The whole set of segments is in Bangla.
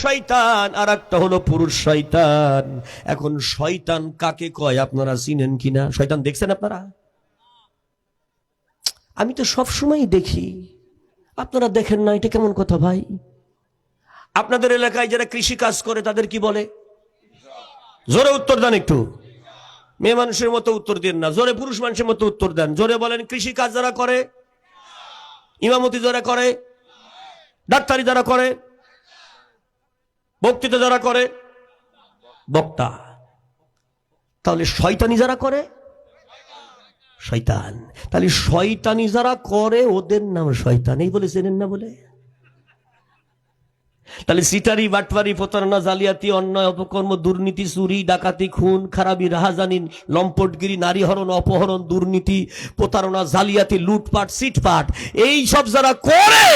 শয়তান আর একটা হলো পুরুষ শয়তান। এখন শয়তান কাকে কয় আপনারা চিনেন কিনা? শয়তান দেখছেন আপনারা? আমি তো সব সময় দেখি, আপনারা দেখেন না, এটা কেমন কথা ভাই? আপনাদের এলাকায় যারা কৃষি কাজ করে তাদের কি বলে? জোরে উত্তর দেন একটু। মেয়ে মানুষের মতো উত্তর দেন না, জোরে পুরুষ মানুষের মতো উত্তর দেন। জোরে বলেন, কৃষি কাজ যারা করে, ইমামতি যারা করে, ডাক্তারি যারা করে, বক্তৃতা যারা করে, বক্তা। তাহলে শয়তানি যারা করে, শয়তান। তাহলে শয়তানি যারা করে ওদের নাম শয়তান, এই বলে চেনেন না বলে? তাহলে সিটারি, বাটপারি, প্রতারণা, জালিয়াতি, অন্যায়, অপকর্ম, দুর্নীতি, চুরি, ডাকাতি, খুন, খারাপি, রাহাজানি, লম্পটগিরি, নারী হরণ, অপহরণ, দুর্নীতি, প্রতারণা, জালিয়াতি, লুটপাট, সিটপাট, এই সব যারা করে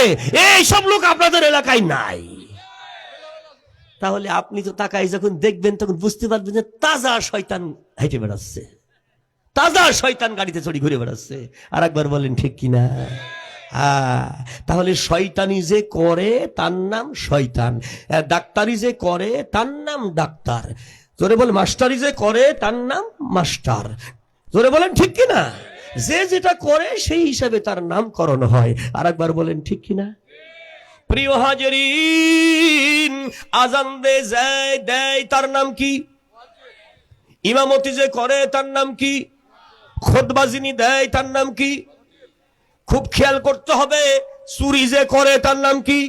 এই সব লোক আপনাদের এলাকায় নাই। তাহলে আপনি তো তাকাই যখন দেখবেন তখন বুঝতে পারবেন যে তাজা শয়তান হেঁটে বেড়াচ্ছে, তাজা শয়তান গাড়িতে চড়ি ঘুরে বেড়াচ্ছে। আর একবার বলেন ঠিক কিনা? হ্যাঁ। তাহলে শয়তানি যে করে তার নাম শয়তান, ডাক্তারি যে করে তার নাম ডাক্তার, জোরে বলে মাস্টারি যে করে তার নাম মাস্টার। জোরে বলেন ঠিক কিনা? যে যেটা করে সেই হিসাবে তার নামকরণ হয়। আর একবার বলেন ঠিক কিনা? প্রিয় হাজিরিন, আজান দেয় তার নাম কি? ইমামতি যে করে তার নাম কি? খুতবা যিনি দেয় তার নাম কি? খুব খেয়াল করতে হবে। চুরি যে করে তার নাম কি?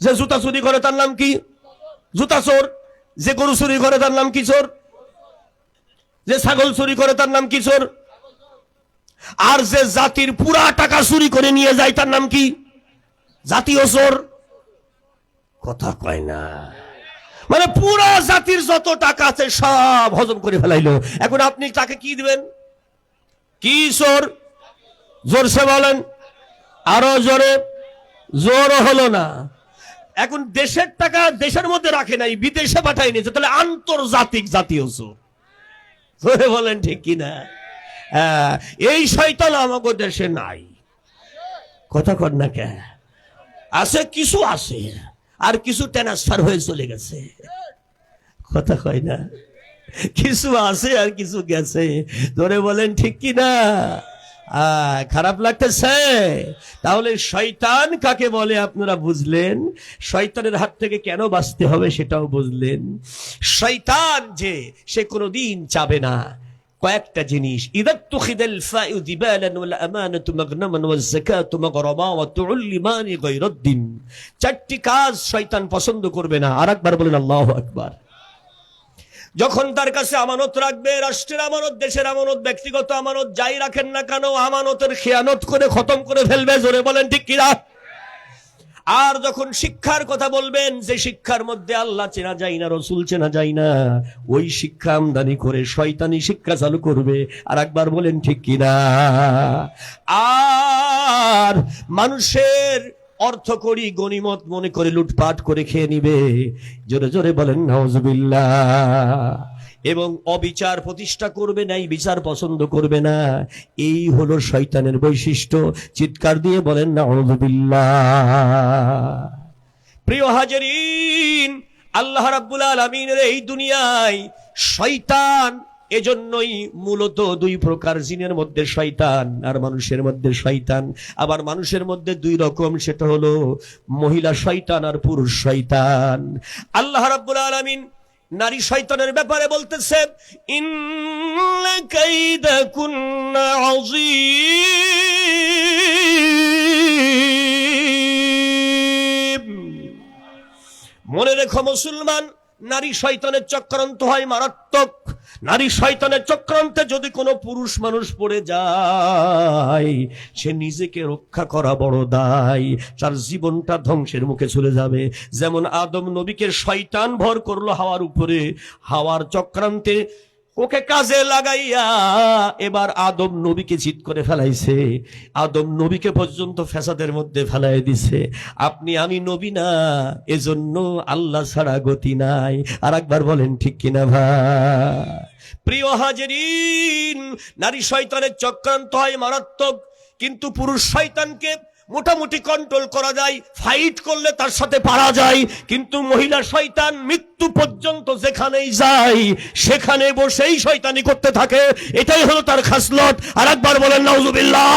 যে জুতা চুরি করে তার নাম কি? জুতা চোর। যে গরু চুরি করে তার নাম কি? চোর। যে ছাগল চুরি করে তার নাম কি? চোর। আর যে জাতির পুরা টাকা চুরি করে নিয়ে যায় তার নাম কি? জাতীয় চোর। কথা কয় না। মানে পুরা জাতির যত টাকা আছে সব হজম করে ফেলাইলো। এখন আপনি তাকে কি দিবেন? কি চোর? জোরসে বলেন, আরো জোরে। জোর হলো না। এখন দেশের টাকা দেশের মধ্যে রাখে নাই, বিদেশে পাঠাই নিয়েছে, তাহলে আন্তর্জাতিক জাতীয় চোর। জোরে বলেন ঠিক কিনা? হ্যাঁ, এই শয়তান আমাদের দেশে নাই। কথা কর না কে? আছে, কিছু আছে, আর কিছু ট্রান্সফার হয়ে চলে গেছে। কথা কয় না? কিছু আছে আর কিছু গেছে। ধরে বলেন ঠিক কিনা? খারাপ লাগতেছে? তাহলে শয়তান কাকে বলে আপনারা বুঝলেন, শয়তানের হাত থেকে কেন বাঁচতে হবে সেটাও বুঝলেন। শয়তান যে সে কোনোদিন চাবে না কয়েকটা জিনিস, ইদাত্তুখিদাল ফায়ু দিবালান ওয়াল আমানাতু মাগনামান ওয়াজ যাকাতু মাগরামা ওয়া তুল্লিমানি গায়রাদ্দিন। চারটি কাজ শয়তান পছন্দ করবে না। আরেকবার বলেন আল্লাহু আকবার। যখন তার কাছে আমানত রাখবে, রাষ্ট্রের আমানত, দেশের আমানত, ব্যক্তিগত আমানত, যাই রাখেন না কেন, আমানতের খেয়ানত করে খতম করে ফেলবে। জোরে বলেন ঠিক কিনা? আর যখন শিক্ষার কথা বলবেন, যে শিক্ষার মধ্যে আল্লাহ চেনা যায় না, রসুল চেনা যায় না, ওই শিক্ষা আমদানি করে শয়তানি শিক্ষা চালু করবে। আর একবার বলেন ঠিক কিনা? আর মানুষের অর্থ করি গনিমত মনে করে লুটপাট করে খেয়ে নিবে। জোরে জোরে বলেন নাউজুবিল্লাহ। এবং অবিচার প্রতিষ্ঠা করবে না, এই বিচার পছন্দ করবে না। এই হলো শয়তানের বৈশিষ্ট্য। চিৎকার দিয়ে বলেন নাউজুবিল্লাহ। প্রিয় হাজিরিন, আল্লাহ রাব্বুল আলামিনের এই দুনিয়ায় শয়তান এজন্যই মূলত দুই প্রকার, জিনের মধ্যে শয়তান আর মানুষের মধ্যে শয়তান। আবার মানুষের মধ্যে দুই রকম, সেটা হলো মহিলা শয়তান আর পুরুষ শয়তান। আল্লাহ রাব্বুল আলামিন নারী শয়তানের ব্যাপারে বলতেছে, ইন্না কাইদাকুন্না আযীম। মনে রেখো মুসলমান, নারী শয়তানের চক্রান্ত হয় মারাত্মক। নারী শয়তানের চক্রান্তে যদি কোনো পুরুষ মানুষ পড়ে যায়, সে নিজেকে রক্ষা করা বড় দায়, তার জীবনটা ধ্বংসের মুখে চলে যাবে। যেমন আদম নবীকে শয়তান ভর করলো হাওয়ার উপরে, হাওয়ার চক্রান্তে ওকে কাজে লাগাইয়া এবার আদম নবীকে চিৎ করে ফেলাইছে, আদম নবীকে পর্যন্ত ফ্যাসাদের মধ্যে ফেলাই দিছে। আপনি আমি নবী না, এজন্য আল্লাহ ছাড়া গতি নাই। আর একবার বলেন ঠিক কিনা ভাই? প্রিয় হাজিরিন, নারী শয়তানের চক্রান্ত হয় মারাত্মক, কিন্তু পুরুষ শয়তানকে মোটামুটি কন্ট্রোল করা যায়, ফাইট করলে তার সাথে পারা যায়, কিন্তু মহিলা শয়তান মৃত্যু পর্যন্ত যেখানেই যায় সেখানে বসেই শয়তানি করতে থাকে। এটাই হলো তার খাসলত। আর একবার বলেন নাউজুবিল্লাহ।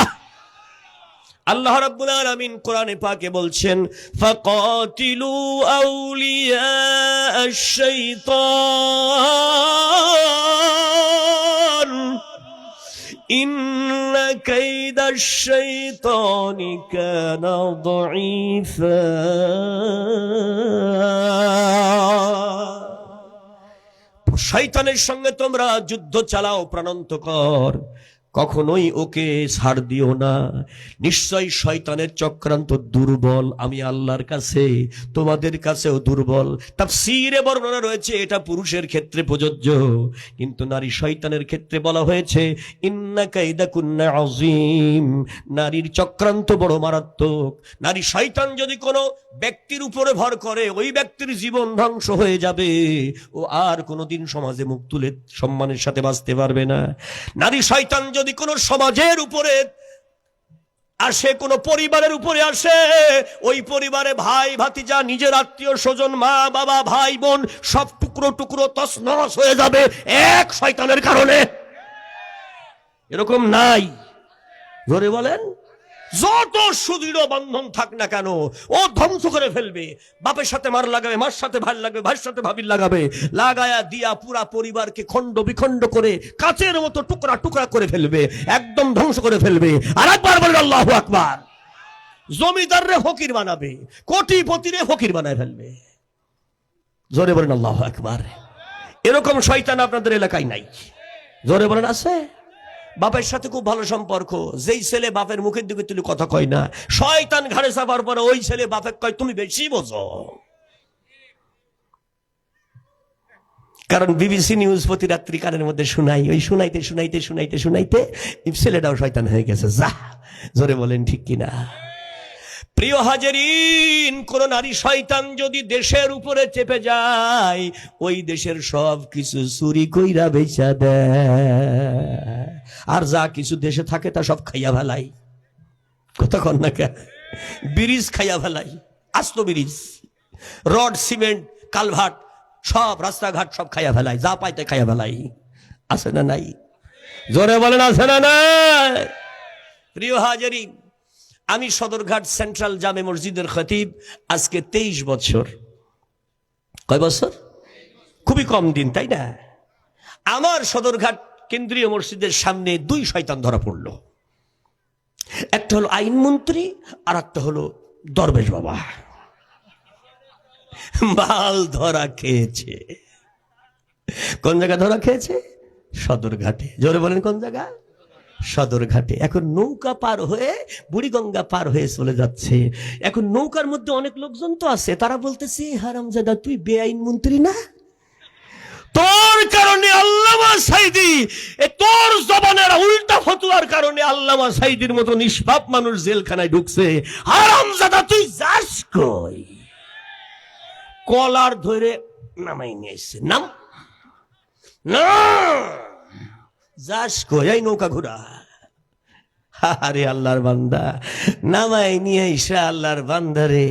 আল্লাহ রাব্বুল আলামিন কোরআনে পাকে বলছেন, ফাকাতিলু আউলিয়া আশ-শাইতান ইন্না কাইদাশ শাইতানি কানা দাঈফা। শয়তানের সঙ্গে তোমরা যুদ্ধ চালাও প্রাণান্তকর, কখনোই ওকে ছাড় দিও না। নিশ্চয় শয়তানের চক্রান্ত দুর্বল, আমি আল্লাহর কাছে তোমাদের কাছেও দুর্বল। তাফসীরে বর্ণনা রয়েছে এটা পুরুষের ক্ষেত্রে প্রযোজ্য, কিন্তু নারী শয়তানের ক্ষেত্রে বলা হয়েছে ইন্না কাইদাকুন্না আযীম। নারীর চক্রান্ত বড় মারাত্মক। নারী শয়তান যদি কোনো ব্যক্তির উপরে ভর করে, ওই ব্যক্তির জীবন ধ্বংস হয়ে যাবে, ও আর কোনোদিন সমাজে মুখ তুলে সম্মানের সাথে বাঁচতে পারবে না। নারী শয়তান যদি কোন সমাজের উপরে আসে, কোন পরিবারের উপরে আসে, ওই পরিবারে ভাই ভাতিজা, নিজের আত্মীয় স্বজন, মা বাবা, ভাই বোন সব টুকরো টুকরো তছনছ হয়ে যাবে এক শয়তানের কারণে। এরকম নাই? জোরে বলেন। যত সুদৃঢ় বন্ধন থাক না কেন, ও ধ্বংস করে ফেলবে। বাপের সাথে মার লাগাবে, মার সাথে ভাই লাগাবে, ভাইয়ের সাথে ভাবির লাগাবে, লাগায়া দিয়া পুরা পরিবারকে খণ্ড বিখণ্ড করে কাচের মতো টুকরা টুকরা করে ফেলবে, একদম ধ্বংস করে ফেলবে। আর একবার বলেন আল্লাহু আকবার। জমিদাররে ফকির বানাবে, কোটিপতিরে ফকির বানায় ফেলবে। জোরে বলেন আল্লাহু আকবার। এরকম শয়তান আপনাদের এলাকায় নাই? জোরে বলেন আছে? বাপের সাথে খুব ভালো সম্পর্ক, যেই ছেলে বাপের মুখের দিকে তুলে কথা কয় না, শয়তান ঘাড়ে চাপার পরে ওই ছেলে বাপে কয় তুমি বেশি বোঝো। কারণ বিবিসি নিউজ প্রতি রাত্রি কানের মধ্যে শোনাই, ওই শুনাইতে শুনাইতে শুনাইতে শুনাইতে ছেলেটাও শয়তান হয়ে গেছে। যা, জোরে বলেন ঠিক কিনা? প্রিয় হাজেরিন, কোন নারী শয়তান যদি দেশের উপরে চেপে যায়, ওই দেশের সব কিছু চুরি কইরা বেচা দেয়, আর যা কিছু দেশে থাকে তা সব খাইয়া ফেলাই। কতক্ষণ না কে ব্রিজ খাইয়া ফেলাই, আস্ত ব্রিজ, রড, সিমেন্ট, কালভার্ট, সব রাস্তাঘাট সব খাইয়া ফেলাই, যা পাইতে খাইয়া ফেলাই। আছে না নাই? জোরে বলেন আছে না নাই? প্রিয় হাজেরিন, আমি সদরঘাট সেন্ট্রাল জামে মসজিদের খতিব আজকে 23 বছর। কয় বছর? খুবই কম দিন, তাই না? আমার সদরঘাট কেন্দ্রীয় মসজিদের সামনে দুই শয়তান ধরা পড়লো। একটা হলো আইনমন্ত্রী, আর একটা হলো দরবেশ বাবা। মাল ধরা খেয়েছে। কোন জায়গা ধরা খেয়েছে? সদরঘাটে। জোরে বলেন কোন জায়গা? সদরঘাটে। এখন নৌকা পার হয়ে, বুড়িগঙ্গা পার হয়ে চলে যাচ্ছে। এখন নৌকার মধ্যে অনেক লোকজন তো আছে, তারা বলতেছে হারামজাদা তুই বেআইন মন্ত্রী না? তোর কারণে আল্লামা সাইদি, তোর জবানের উল্টা ফতোয়ার কারণে আল্লামা সাইদির মতো নিষ্পাপ মানুষ জেলখানায় ঢুকছে। হারামজাদা তুই যাস কই? কলার ধরে নামাই নিয়ে এসছে। নাম না, যাস কই? এই নৌকা ঘুরা। আরে আল্লাহর বান্দা, নামাই নিয়ে এসে আল্লাহর বান্দারে,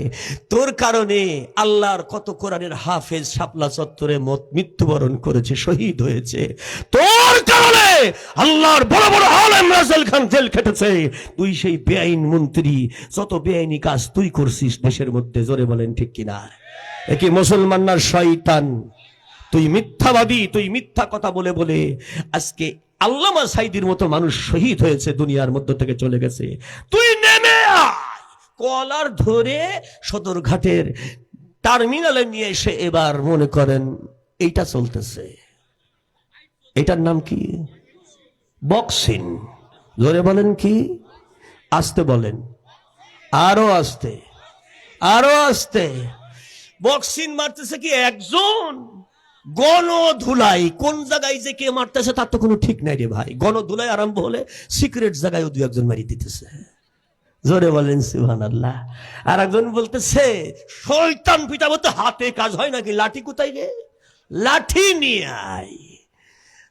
তোর কারণে আল্লাহর কত কোরআনের হাফেজ শাপলা চত্বরে মৃত্যুবরণ করেছে, শহীদ হয়েছে। তোর কারণে আল্লাহর বড় বড় আলেম রাসেল খান জেল খেটেছে। তুই সেই বেআইন মন্ত্রী, যত বেআইনি কাজ তুই করছিস দেশের মধ্যে। জোরে বলেন ঠিক কিনা? একে মুসলমান না শয়তান? তুই মিথ্যাবাদী, তুই মিথ্যা কথা বলে বলে আজকে আল্লামা সাইদির মতো মানুষ শহীদ হয়েছে, দুনিয়ার মধ্য থেকে চলে গেছে। তুই নেমে আয়, কলার ধরে সদরঘাটের টার্মিনালে নিয়ে এসে এবার মনে করেন এইটা চলতেছে। এটার নাম কি? বক্সিং। জোরে বলেন কি? আস্তে বলেন, আরো আস্তে, আরো আস্তে। বক্সিং মারতেছে কি একজন? গণধুলাই। কোন জায়গায় যে কে মারতেছে তার তো কোনো ঠিক নাই রে ভাই। গণধুলাই আরম্ভ হলে সিক্রেট জায়গায় দু একজন মারি দিতেছে। জোরে বলেন সুবহানাল্লাহ। আর একজন বলতেছে শয়তান পিটা বলতে হাতে কাজ হয় নাকি? লাঠি কোথায় রে? লাঠি নিয়ে আয়।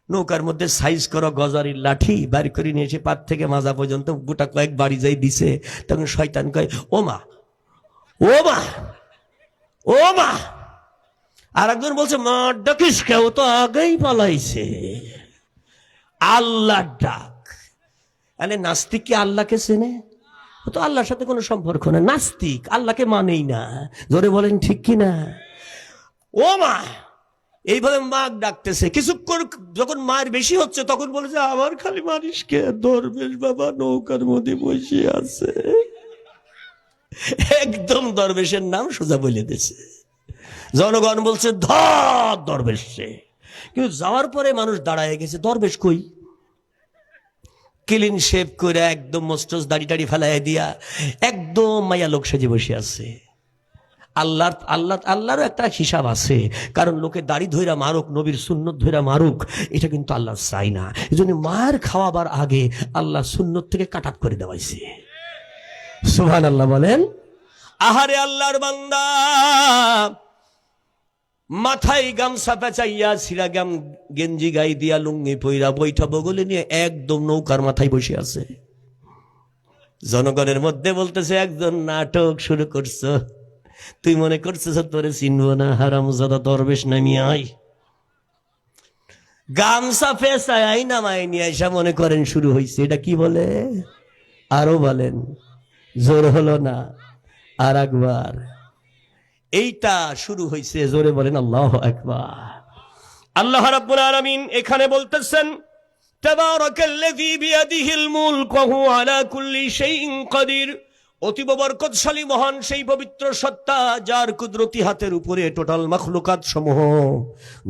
নৌকার মধ্যে সাইজ করো গজারির লাঠি বাড়ি করে নিয়ে এসে পাত থেকে মাজা পর্যন্ত গোটা কয়েক বাড়ি যাই দিছে। তখন শয়তান কয় ও মা, ও মা, ও মা। আর একজন বলছে মা ডাকিস কেউ তো আগেই পালাইছে। আল্লাহ ডাক। আরে নাস্তিক কি আল্লাহকে চেনে? ও তো আল্লাহর সাথে কোনো সম্পর্ক না, নাস্তিক, আল্লাহকে মানেই না। জোরে বলেন ঠিক কিনা? ও মা, এইভাবে মা ডাকতেছে। কিছুক্ষণ যখন মায়ের বেশি হচ্ছে তখন বলেছে আমার খালি মারিস কে, দরবেশ বাবা নৌকার মধ্যে বসে আছে। একদম দরবেশের নাম সোজা বলে দিয়েছে। জনগণ বলছে ধর দরবেশ সে। কিন্তু যাওয়ার পরে মানুষ দাঁড়ায় গেছে, দরবেশ কই? ক্লিন শেভ করে একদম মস্টস দাড়ি টাড়ি ফেলাই দিয়া একদম মাইয়া লোক সেজে বসে আছে। আল্লাহরও একটা হিসাব আছে, কারণ লোকে দাড়ি ধইরা মারুক, নবীর সুন্নত ধইরা মারুক, এটা কিন্তু আল্লাহ চাই না। এই জন্য মায়ের খাওয়াবার আগে আল্লাহ সুন্নত থেকে কাটাত করে দেওয়াইছে। সুবহানাল্লাহ বলেন। আহারে আল্লাহর বান্দা, মাথায় গামছা পেঁচাইয়া ছিড়া গেঞ্জি গাই দিয়া লুঙ্গি পইরা বৈঠা বগলে নিয়ে একদম নৌকার মাথায় বসে আছে। জনগণের মধ্যে বলতেছে একজন নাটক শুরু করছো, তুই মনে করছিস তোরে চিনবো না, হারামজাদা দরবেশ নামিয়ে আয়। গামছা পেঁচায় আই নামায় নিয়ে এসা মনে করেন শুরু হয়েছে। এটা কি বলে? আরো বলেন, জোর হলো না, আর একবার। এইটা শুরু হয়েছে, জোরে বলেন আল্লাহু আকবার। আল্লাহ রাব্বুল আলামিন এখানে বলতেছেন তাবারাকাল্লাযী বিয়াদিহিল মুলক ওয়া হুয়া আলা কুল্লি শাইইন কাদির। অতীব বরকতশালী মহান সেই পবিত্র সত্তা, যার কুদরতি হাতের উপরে টোটাল মাখলুকাত সমূহ,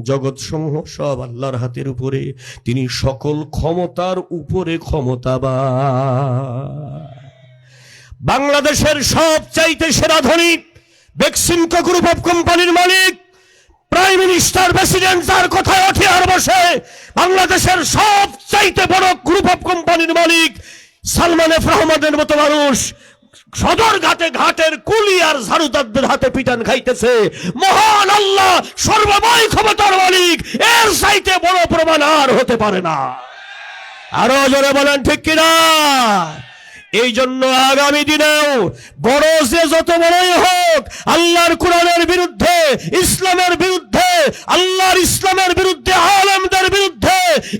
জগৎ সমূহ সব আল্লাহর হাতের উপরে। তিনি সকল ক্ষমতার উপরে ক্ষমতাবান। বাংলাদেশের সবচাইতে সেরা ধনী বেক্সিমকো গ্রুপ অফ কোম্পানির মালিক, প্রাইম মিনিস্টার, প্রেসিডেন্ট, যার কথায় ওঠে আর বসে, বাংলাদেশের সবচাইতে বড় গ্রুপ অফ কোম্পানির মালিক সালমান এফ রহমানের মতো মানুষ সদর ঘাটের কুলি আর ঝাড়ুদারদের হাতে পিটান খাইতেছে। মহান আল্লাহ সর্বময় ক্ষমতার মালিক, এর চাইতে বড় প্রমাণ আর হতে পারে না। আরো জোরে বলেন ঠিক কিনা? এই জন্য আগামী দিনেও বড় যে যত বড়ই হোক, আল্লাহর কোরআনের বিরুদ্ধে, ইসলামের বিরুদ্ধে, আল্লাহর ইসলামের বিরুদ্ধে, আলেমদের বিরুদ্ধে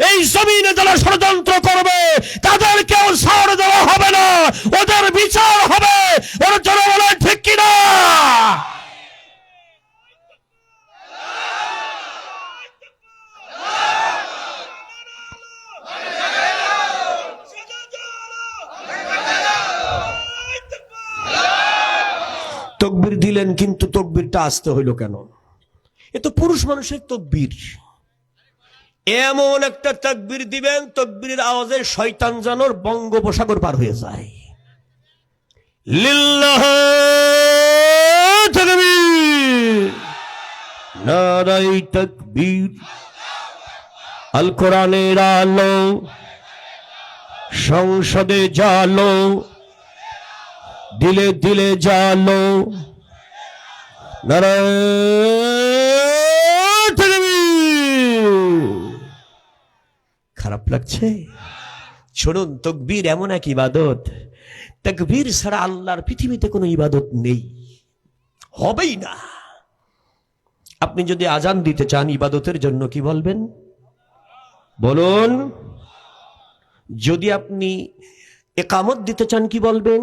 এই জমিনে যারা ষড়যন্ত্র করবে তাদেরকেও ছাড় দেওয়া হবে না, ওদের বিচার হবে। ওরা জোরে বলেন ঠিক কিনা? তকবীর দিলেন, কিন্তু তকবীরটা আসতে হইল কেন? এ তো পুরুষ মানুষের তকবীর। এমন একটা তাকবীর দিবেন, তাকবীরের আওয়াজে শয়তান জানোর বঙ্গোপসাগর পার হয়ে যায়। লিল্লাহ তাকবীর, নারায়ে তাকবীর। আল কোরআনের আলো সংসদে জালো, দিলে দিলে জালো, নারায়ে তাকবীর। খারাপ লাগছে? শুনুন, তাকবীর এমন এক ইবাদত, তাকবীর ছাড়া আল্লাহর পৃথিবীতে কোনো ইবাদত নেই, হবেই না। আপনি যদি আজান দিতে চান ইবাদতের জন্য কি বলবেন? বলুন। যদি আপনি ইকামত দিতে চান কি বলবেন?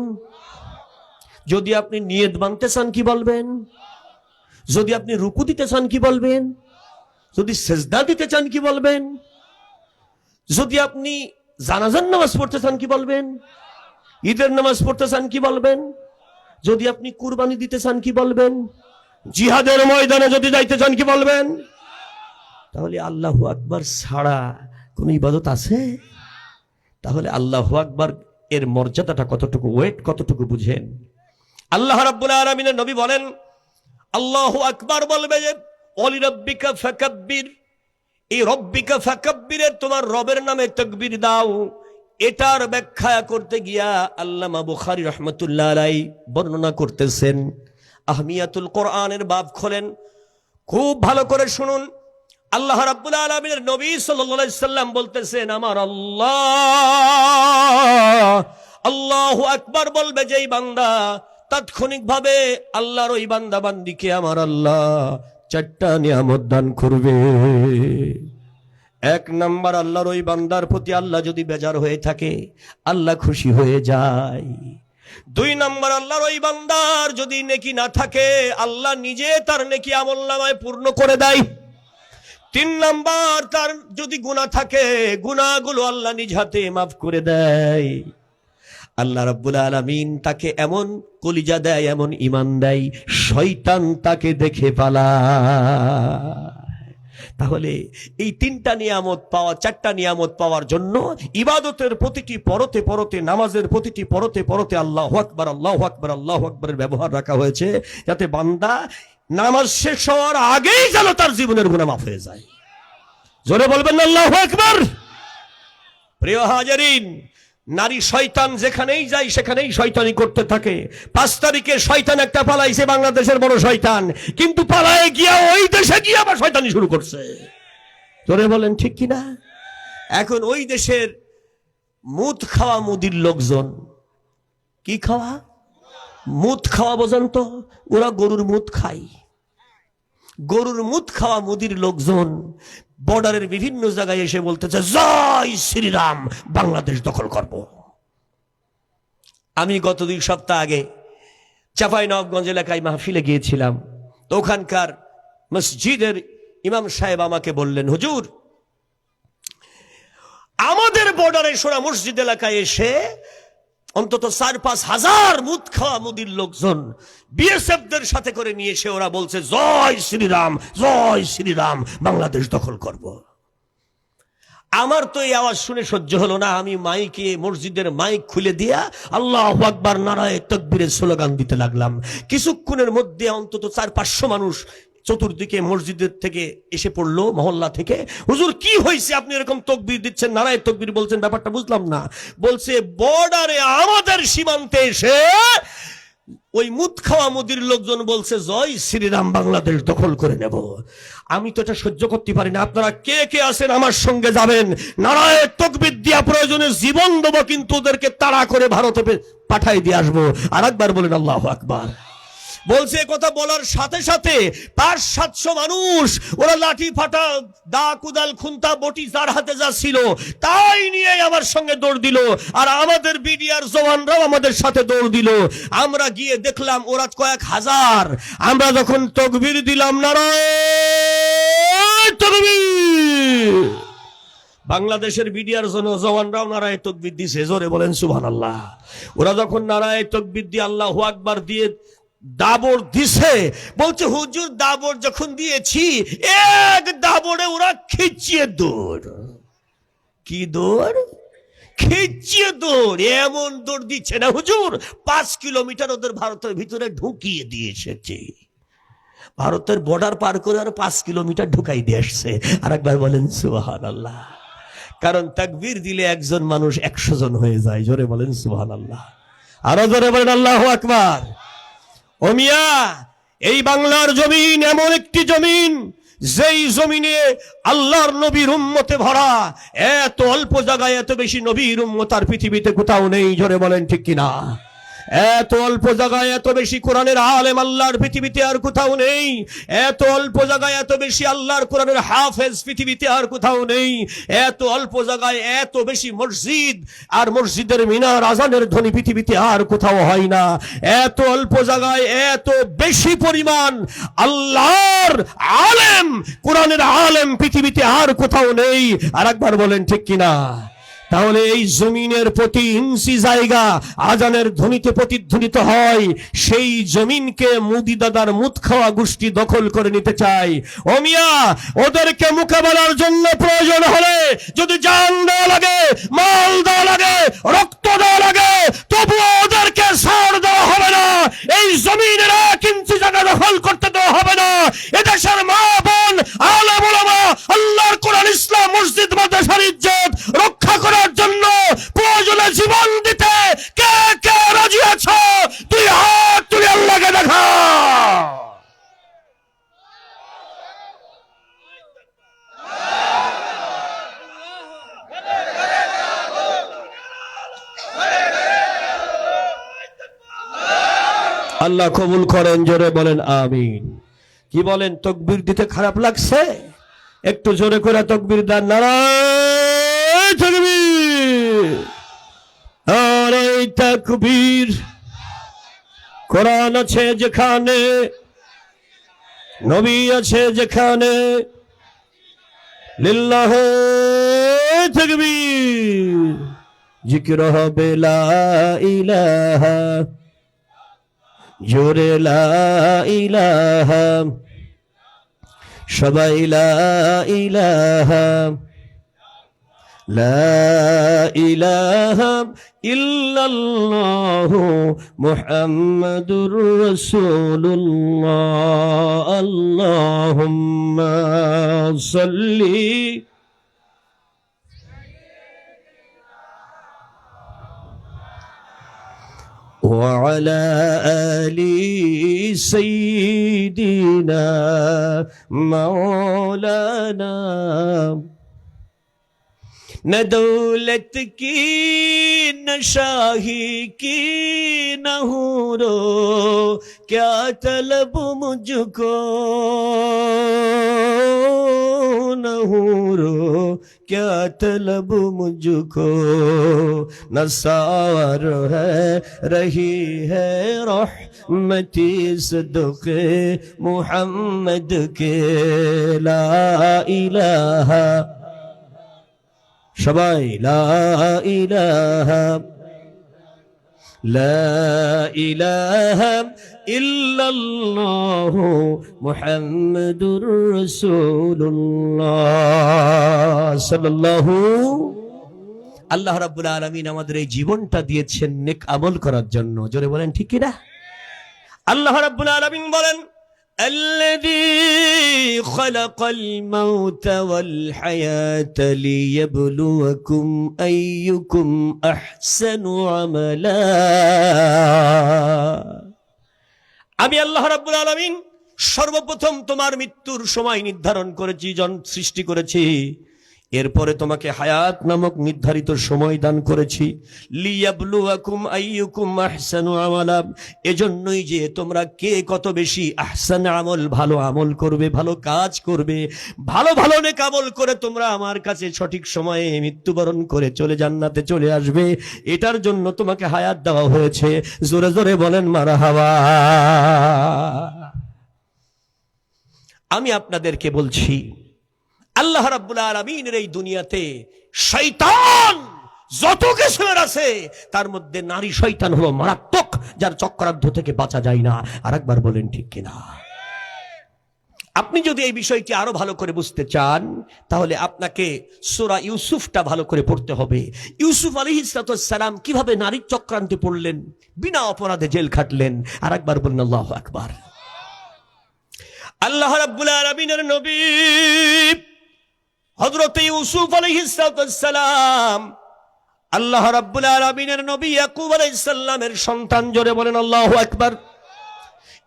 যদি আপনি নিয়ত বানতে চান কি বলবেন? যদি আপনি রুকু দিতে চান কি বলবেন? যদি সেজদা দিতে চান কি বলবেন? যদি আপনি জানাজার নামাজ পড়তে চান কি বলবেন? ঈদের নামাজ পড়তে চান কি বলবেন? যদি আপনি কুরবানি দিতে চান কি বলবেন? জিহাদের ময়দানে যদি যাইতে চান কি বলবেন? তাহলে আল্লাহু আকবার ছাড়া কোন ইবাদত আছে? তাহলে আল্লাহু আকবার এর মর্যাদাটা কতটুকু, ওয়েট কতটুকু বুঝেন। আল্লাহ রাব্বুল আলামিনের নবী বলেন, আল্লাহু আকবার বলবে যে ওলি রাব্বিকা ফাকাব্বির, এই রব্বিকা ফাকাব্বিরের তোমার রবের নামে তাকবীর দাও। এটার ব্যাখ্যা করতে গিয়া আল্লামা বুখারী রাহমাতুল্লাহ আলাইহি বর্ণনা করতেছেন, আহমিয়াতুল কোরআনের বাব খোলেন, খুব ভালো করে শুনুন। আল্লাহ রাব্বুল আলামিনের নবী সাল্লাল্লাহু আলাইহি সাল্লাম বলতেছেন, আমার আল্লাহ আল্লাহু আকবার বলবে যেই বান্দা, তাৎক্ষণিকভাবে আল্লাহর ওই বান্দা বান্দিকে আমার আল্লাহ চারটা নিয়ামত দান করবে। এক নাম্বার, আল্লাহর ওই বান্দার প্রতি আল্লাহ যদি বেজার হয়ে থাকে, আল্লাহ খুশি হয়ে যায়। দুই নাম্বার, আল্লাহর ওই বান্দার যদি নেকি না থাকে, আল্লাহ নিজে তার নেকি আমলনামায় পূর্ণ করে দেয়। তিন নাম্বার, তার যদি গুনাহ থাকে, গুনাহগুলো আল্লাহ নিজ হাতে মাফ করে দেয়। আল্লাহ রাব্বুল আলামিন তাকে এমন কলিজা দেয়, এমন ঈমান দেয়, শয়তান তাকে দেখে পালায়। তাহলে এই তিনটা নিয়ামত পাওয়া, চারটা নিয়ামত পাওয়ার জন্য ইবাদতের প্রতিটি পরতে পরতে, নামাজের প্রতিটি পরতে পরতে আল্লাহু আকবার আল্লাহু আকবার আল্লাহু আকবারের ব্যবহার রাখা হয়েছে, যাতে বান্দা নামাজ শেষ হওয়ার আগেই যেন তার জীবনের গুনাহ মাফ হয়ে যায়। জোরে বলবেন আল্লাহু আকবার। প্রিয় হাজিরিন, নারী শয়তান যেখানেই যায় সেখানেই শয়তানি করতে থাকে। 5 তারিখে শয়তান একটা পালাইছে, বাংলাদেশের বড় শয়তান, কিন্তু পালায়ে গিয়া ওই দেশে গিয়ে আবার শয়তানি শুরু করছে। জোরে বলেন ঠিক কিনা? এখন ওই দেশের মুদ খাওয়া মুদির লোকজন, কি খাওয়া? মুদ খাওয়া বোঝেন তো? ওরা গরুর মুদ খায়। গরুর মুদ খাওয়া মুদির লোকজন বর্ডারের বিভিন্ন জায়গায় এসে বলতেছে, জয় শ্রীরাম, বাংলাদেশ দখল করব। আমি গত 2 সপ্তাহ আগে চাঁপাইনবাবগঞ্জ এলাকায় মাহফিলে গিয়েছিলাম। তো ওখানকার মসজিদের ইমাম সাহেব আমাকে বললেন, হুজুর, আমাদের বর্ডারে সোনা মসজিদ এলাকায় এসে অন্তত 4-5 হাজার মুদ খাওয়া মুদির লোকজন বিএসএফদের সাথে করে নিয়ে এসে ওরা বলছে, জয় শ্রীরাম, জয় শ্রীরাম, বাংলাদেশ দখল করব। আমার তো এই আওয়াজ শুনে সহ্য হলো না। আমি মাইকে, মসজিদের মাইক খুলে দিয়া আল্লাহু আকবার নারায়ে তাকবীরের স্লোগান দিতে লাগলাম। কিছুক্ষণের মধ্যে অন্তত 400-500 মানুষ চতুর্দিকে মসজিদের থেকে এসে পড়লো, মহল্লা থেকে। হুজুর কি হয়েছে, আপনি এরকম তাকবীর দিচ্ছেন, নারায়ে তাকবীর বলছেন, ব্যাপারটা বুঝলাম না। বলছে, বর্ডারে আমাদের সীমান্তে এসে ওই মুদ খাওয়া মুদির লোকজন বলছে, জয় শ্রীরাম, বাংলাদেশ দখল করে নেব। আমি তো এটা সহ্য করতে পারি না। আপনারা কে কে আছেন আমার সঙ্গে যাবেন, নারায়ে তাকবীর দিয়া প্রয়োজনে জীবন দেব, কিন্তু ওদেরকে তাড়া করে ভারতে পাঠাই দিয়ে আসবো। আর একবার বলেন আল্লাহু আকবার। বলছে, কথা বলার সাথে সাথে 500-700 মানুষ, ওরা লাঠি ফাটা, দা, কুদাল, খুন্তা, বটি যার হাতে যা ছিল তাই নিয়ে আমার সঙ্গে দৌড় দিল। আর আমাদের বিডিআর জওয়ানরাও আমাদের সাথে দৌড় দিল। আমরা গিয়ে দেখলাম ওরা কয়েক হাজার। আমরা যখন তাকবীর দিলাম, নারায়ে তাকবীর, বাংলাদেশের বিডিআর জওয়ানরাও নারায়ে তাকবীর দিছে। জোরে বলেন সুবহানাল্লাহ। ওরা যখন নারায়ে তাকবীর দিয়ে আল্লাহু আকবার দিয়ে দাবড় দিছে, বলছে, হুজুর দাবড় যখন দিয়েছি, এক দাবড়ে ওরা খিচিয়ে দৌড়। কি দৌড়? খিচিয়ে দৌড়। এমন দৌড় দিচ্ছে না হুজুর, 5 কিলোমিটার ওদের ভারতের ভিতরে ঢুকিয়ে দিয়ে এসেছে। ভারতের বর্ডার পার করে আর 5 কিলোমিটার ঢুকাই দিয়ে আসছে। আর একবার বলেন সুবহানাল্লাহ। কারণ তাকবীর দিলে একজন মানুষ 100 জন হয়ে যায়। জোরে বলেন সুবহানাল্লাহ। আরো জোরে বলেন আল্লাহু আকবার। ও মিয়া, এই বাংলার জমিন এমন একটি জমিন, যেই জমিনে আল্লাহর নবীর উম্মতে ভরা। এত অল্প জায়গায় এত বেশি নবীর উম্মত আর পৃথিবীতে কোথাও নেই। জোরে বলেন ঠিক কিনা? এত অল্প জায়গায় এত বেশি কোরআনের আলেম আল্লাহর পৃথিবীতে আর কোথাও নেই। এত অল্প জায়গায় এত বেশি আল্লাহর কোরআনের হাফেজ পৃথিবীতে আর কোথাও নেই। এত অল্প জায়গায় এত বেশি মসজিদ আর মসজিদের মিনার আজানের ধ্বনি পৃথিবীতে আর কোথাও হয় না। এত অল্প জায়গায় এত বেশি পরিমাণ আল্লাহর আলেম, কোরআনের আলেম পৃথিবীতে আর কোথাও নেই। আর একবার বলেন ঠিক কিনা? তাহলে এই জমিনের প্রতি ইঞ্চি জায়গা আজানের ধ্বনিতে প্রতিধ্বনিত হয়। সেই জমিনকে মুদি দাদার মুদ খাওয়া গোষ্ঠী দখল করে নিতে চায়। ও মিয়া, ওদেরকে মোকাবেলার জন্য প্রয়োজন হলে যদি জান দেওয়া লাগে, মাল দেওয়া লাগে, রক্ত দেওয়া লাগে, তবুও ওদেরকে ছাড় দেওয়া হবে না। এই জমিনের 1 ইঞ্চি জায়গা দখল করতে দেওয়া হবে না। এদেশের মা বোন, আলেম ওলামা, আল্লাহর কোরআন, ইসলাম, মসজিদ, মাদ্রাসার ইজ্জত রক্ষা করার জন্য প্রয়োজনে জীবন দিতে কে কে রাজি আছো? 2 হাত তুলে আল্লাহকে দেখা। আল্লাহ কবুল করেন, জোরে বলেন আমিন। কি বলেন, তাকবীর দিতে খারাপ লাগছে? একটু জোরে করে তাকবীর দেন, নারায়ে তাকবীর, নারায়ে তাকবীর। কোরআন আছে যেখানে, নবী আছে যেখানে, লিল্লাহি তাকবীর। জিকির হবে লা ইলাহা, জোরে লা ইলাহা, সবাই লা ইলাহা, লা ইলাহা ইল্লাল্লাহু মুহাম্মাদুর রাসূলুল্লাহ। আল্লাহুম্মা সাল্লি وعلى آل سيدنا مولانا। न दौलत की न शाही की न हूरो, क्या तलब मुझको न हूरो, क्या तलब मुझको। न सावर है रही है रहमती सदक़े मुहम्मद के। ला इलाहा, সবাই লা ইলাহা, লা ইলাহা ইল্লাল্লাহু মুহাম্মাদুর রাসূলুল্লাহ সাল্লাল্লাহু। আল্লাহ রাব্বুল আলামিন আমাদের এই জীবনটা দিয়েছেন নেক আমল করার জন্য, জোরে বলেন ঠিক কি না? আল্লাহ রাব্বুল আলামিন বলেন, الذي خلق الموت والحياة ليبلوكم أيكم أحسن عملا। আমি আল্লাহ রাব্বুল আলামিন সর্বপ্রথম তোমার মৃত্যুর সময় নির্ধারণ করেছি, সৃষ্টি করেছি, এরপরে তোমাকে হায়াত নামক নির্ধারিত সময় দান করেছি। লিয়াবলুয়াকুম আইয়ুকুম আহসানু আমালা, এজন্যই যে তোমরা কে কত বেশি আহসান আমল, ভালো আমল করবে, ভালো কাজ করবে, ভালো ভালো নেক আমল করে তোমরা আমার কাছে সঠিক সময়ে মৃত্যুবরণ করে চলে জান্নাতে চলে আসবে, এটার জন্য তোমাকে হায়াত দেওয়া হয়েছে। জোরে জোরে বলেন মারহাবা। আমি আপনাদেরকে বলছি, আল্লাহ রাব্বুল আলামিনের এই দুনিয়াতে শয়তান যত কিছু আছে তার মধ্যে নারী শয়তান হলো মারাত্মক, যার চক্রান্ত থেকে বাঁচা যায় না। আরেকবার বলেন ঠিক কিনা? আপনি যদি এই বিষয়টি আরো ভালো করে বুঝতে চান, তাহলে আপনাকে সূরা ইউসুফটা ভালো করে পড়তে হবে। ইউসুফ আলাইহিস সালাম কিভাবে নারীর চক্রান্তে পড়লেন, বিনা অপরাধে জেল খাটলেন। আরেকবার বলেন আল্লাহু আকবার। আল্লাহ রাব্বুল আলামিনের নবী হযরত ইউসুফ আলাইহিস সালাম, আল্লাহ রাব্বুল আলামিনের নবী ইয়াকুব আলাইহিস সালামের সন্তান, জোরে বলেন আল্লাহু আকবার।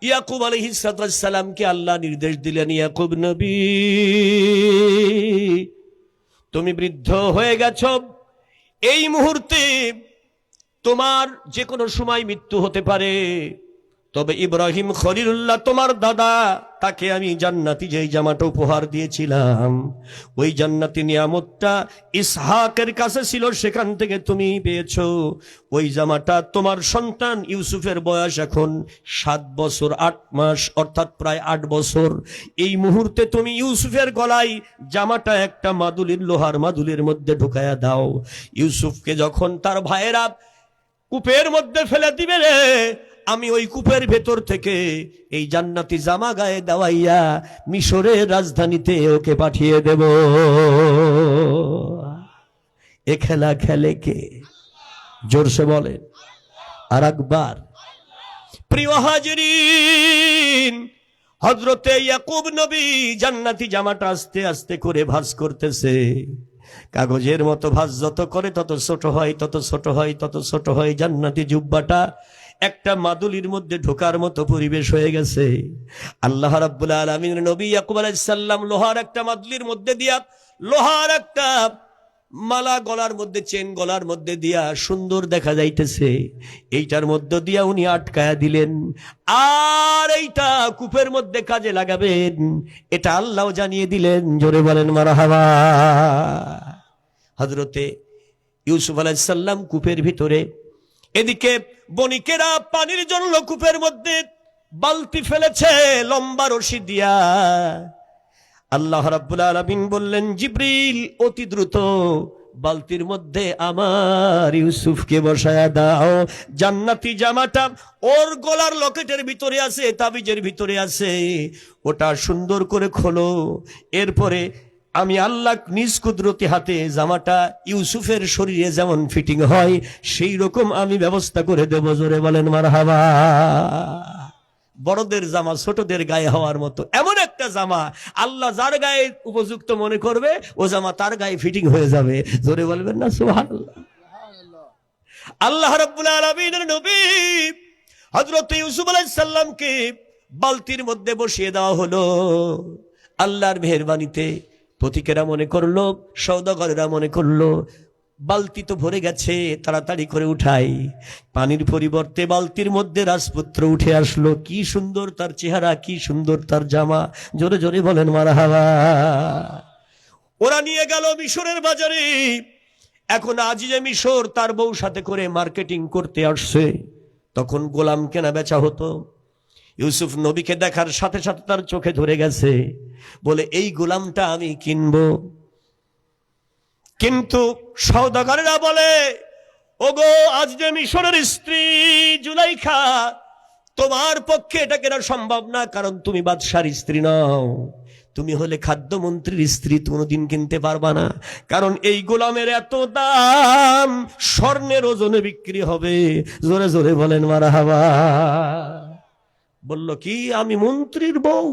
ইয়াকুব আলাইহিস সালামকে আল্লাহ নির্দেশ দিলেন, ইয়াকুব নবী, তুমি বৃদ্ধ হয়ে গেছো, এই মুহূর্তে তোমার যে কোনো সময় মৃত্যু হতে পারে, তবে ইব্রাহিম খলিলুল্লাহ তোমার দাদা, তাকে আমি জান্নাতি যেই জামাটা উপহার দিয়েছিলাম, ওই জান্নাতি নিয়ামতটা ইসহাকের কাছে ছিল, সেখান থেকে তুমি পেয়েছো। ওই জামাটা তোমার সন্তান ইউসুফের বয়স এখন 7 বছর 8 মাস, অর্থাৎ প্রায় 8 বছর। এই মুহূর্তে তুমি ইউসুফের গলায় জামাটা একটা মাদুলির, লোহার মাদুলির মধ্যে ঢুকায়া দাও। ইউসুফকে যখন তার ভাইয়েরা কূপের মধ্যে ফেলে দিবে রে, আমি ওই কূপের ভেতর থেকে এই জান্নাতি জামা গায়ে দেওয়াইয়া মিশরের রাজধানীতে ওকে পাঠিয়ে দেব। এ খেলা খেলে কে? জোরসে বলেন আর একবার। প্রিয় হাজিরিন, হযরতে ইয়াকুব নবী জান্নাতি জামাটা আস্তে আস্তে করে ভাঁজ করতেছে। কাগজের মতো ভাঁজ যত করে তত ছোট হয়, তত ছোট হয়, তত ছোট হয়। জান্নাতি জুব্বাটা একটা মাদুলির মধ্যে ঢোকার মতো পরিবেশ হয়ে গেছে। আল্লাহ রাব্বুল আলামিনের নবী ইয়াকুব আলাইহিস সালাম লোহার একটা মাদুলির মধ্যে দিয়া লোহার একটা মালা গলার মধ্যে, চেন গলার মধ্যে দিয়া সুন্দর দেখা যাইতেছে, এইটার মধ্যে দিয়া উনি আটকায়া দিলেন। আর এইটা কূপের মধ্যে কাজে লাগাবেন, এটা আল্লাহ জানিয়ে দিলেন। জোরে বলেন মারহাবা। হযরতে ইউসুফ আলাইহিস সালাম কূপের ভিতরে, এদিকে বণিকেরা পানির জন্য কূপের মধ্যে বালতি ফেলেছে লম্বা রশি দিয়া। আল্লাহ রাব্বুল আলামিন বললেন, জিবরিল অতি দ্রুত বালতির মধ্যে আমার ইউসুফকে বসায়া দাও। জান্নাতি জামাটা ওর গলার লকেটের ভিতরে আছে, তাবিজের ভিতরে আছে, ওটা সুন্দর করে খোলো। এরপরে আমি আল্লাহ নিজ কুদরতি হাতে জামাটা ইউসুফের শরীরে যেমন ফিটিং হয় সেই রকম আমি ব্যবস্থা করে দেব। জোরে বলেন মারহাবা। বড়দের জামা ছোটদের গায়ে হওয়ার মতো এমন একটা জামা আল্লাহ যার গায়ে উপযুক্ত মনে করবে, ও জামা তার গায়ে ফিটিং হয়ে যাবে। জোরে বলবেন না সুবহানাল্লাহ। আল্লাহ রাব্বুল আলামিনের নবী হযরত ইউসুফ আলাইহিস সালামকে বালতির মধ্যে বসিয়ে দেওয়া হলো। আল্লাহর মেহেরবানিতে পথিকেরা মনে করলো, সওদাগরেরা মনে করলো বালতি তো ভরে গেছে, তাড়াতাড়ি করে উঠাই। পানির পরিবর্তে বালতির মধ্যে রাজপুত্র উঠে আসলো। কি সুন্দর তার চেহারা, কি সুন্দর তার জামা। জোরে জোরে বলেন মারহাবা। ওরা নিয়ে গেল মিশরের বাজারে। এখন আজিজে মিশর তার বউ সাথে করে মার্কেটিং করতে আসছে। তখন গোলাম কেনা বেচা হতো। ইউসুফ নবীকে দেখার সাথে সাথে তার চোখে ধরে গেছে, বলে এই গোলামটা আমি কিনবো। কিন্তু সওদাগরেরা বলে, ওগো আজকে মিশরের স্ত্রী জুলাইখা, তোমার পক্ষে এটা কেনা সম্ভব না, কারণ তুমি বাদশার স্ত্রী নও, তুমি হলে খাদ্যমন্ত্রীর স্ত্রী, কোনোদিন কিনতে পারবা না। কারণ এই গোলামের এত দাম, স্বর্ণের ওজনে বিক্রি হবে। জোরে জোরে বলেন মারহাবা। বলল কি, আমি মন্ত্রীর বউ,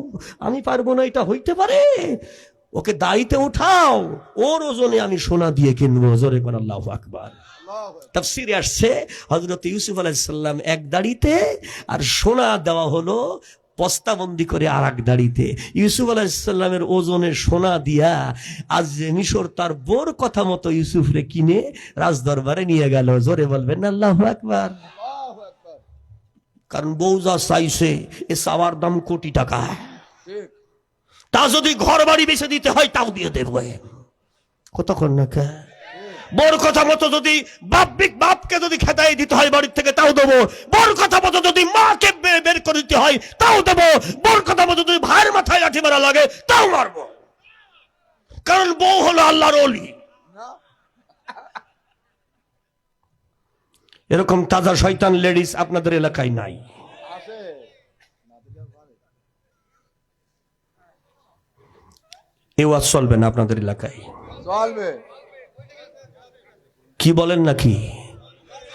আমি পারবো না, এটা হইতে পারে? ওকে দাড়িতে উঠাও, ওর ওজনে আমি সোনা দিয়ে কিনবো। জোরে কোন আল্লাহু আকবার। তাফসীরে আসছে হযরত ইউসুফ আলাইহিস সালাম এক দাড়িতে, আর সোনা দেওয়া হলো বস্তাবন্দি করে আর এক দাড়িতে। ইউসুফ আলাইহিস সালামের ওজনে সোনা দিয়া আজ মিশর তার বোর কথা মতো ইউসুফরে কিনে রাজদরবারে নিয়ে গেল। জোরে বলবেন না আল্লাহু আকবার। কারণ বউ যা চাইছে, এ চাওয়ার দাম কোটি টাকা। তা যদি ঘর বাড়ি বেঁচে দিতে হয় তাও দিয়ে দেবো। কতক্ষণ না বোর কথা মতো যদি বাপকে যদি খেতাই দিতে হয় বাড়ির থেকে তাও দেবো। বোর কথা মতো যদি মাকে বের করে দিতে হয় তাও দেবো। বোর কথা মতো যদি ভাইয়ের মাথায় লাঠি মারা লাগে তাও মারবো। কারণ বউ হলো আল্লাহর ওলি। এরকম তাজা শয়তান লেডিস আপনাদের এলাকায় নাই? এ ওয়াজ চলবে না আপনাদের এলাকায়? চলবে। কি বলেন নাকি?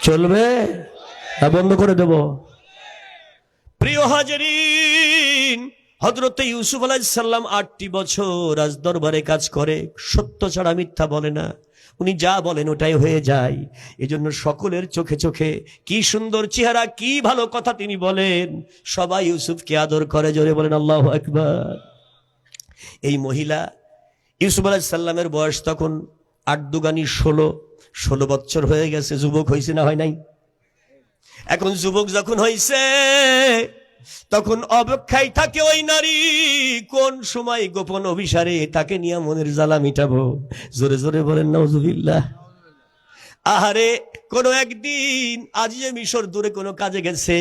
চলবে না বন্ধ করে দেব? প্রিয় হাজিরিন, হযরত ইউসুফ আলাইহিস সালাম 8টি বছর রাজদরবারে কাজ করে, সত্য ছাড়া মিথ্যা বলে না। উনি যা বলেন ওটাই হয়ে যায়। এজন্য সকলের চোখে চোখে কি সুন্দর চেহারা, কি ভালো কথা তিনি বলেন, সবাই ইউসুফকে আদর করে। জোরে বলেন আল্লাহু আকবার। এই মহিলা ইউসুফ আলাইহিস সালামের বয়স তখন 8 দুগানি 16 বছর হয়ে গেছে। যুবক হয়েছে না হয় নাই? এখন যুবক যখন হয়েছে তখন অপেক্ষায় থাকে ওই নারী কোন সময় গোপন অভিসারে তাকে নিয়ে মনের জ্বালা মিটাবো। জোরে জোরে বলেন নাউজুবিল্লাহ। আহারে, কোনো একদিন আজিজে মিশর দূরে কোনো কাজে গেছে,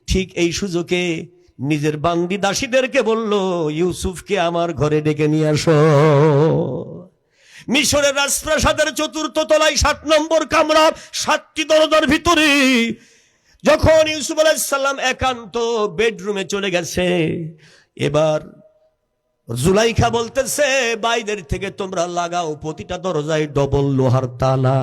ঠিক এই সুযোগে নিজের বান্দি দাসীদেরকে বলল, ইউসুফকে আমার ঘরে ডেকে নিয়ে আসো। মিশরের রাজপ্রাসাদের 4র্থ তলায় 7 নম্বর কামরা, 7টি দরজার ভিতরে যখন ইউসুফ আলাইহিস সালাম একান্ত বেডরুমে চলে গেছে, এবার জুলাইখা বলতেছে, বাইরের থেকে তোমরা লাগাও প্রতিটা দরজায় ডবল লোহার তালা,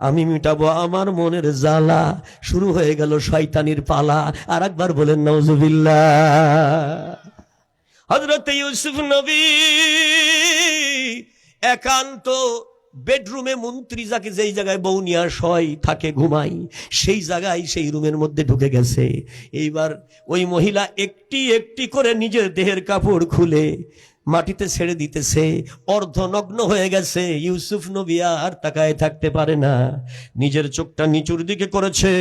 আমি মিটাবো আমার মনের জ্বালা। শুরু হয়ে গেল শয়তানির পালা। আর একবার বলেন নাউজুবিল্লাহ। হযরত ইউসুফ নবী একান্ত বেডরুমে, মন্ত্রী যাকে যেই জায়গায় বউ নিয়া শয় থাকে ঘুমাই, সেই জায়গায় সেই রুমের মধ্যে ঢুকে গেছে। এইবার ওই মহিলা একটি একটি করে নিজের দেহের কাপড় খুলে মাটিতে ছেড়ে দিতেছে, অর্ধনগ্ন হয়ে গেছে। ইউসুফ নবী আর তাকায় থাকতে পারে না, নিজের চোখটা নিচুর দিকে করেছে।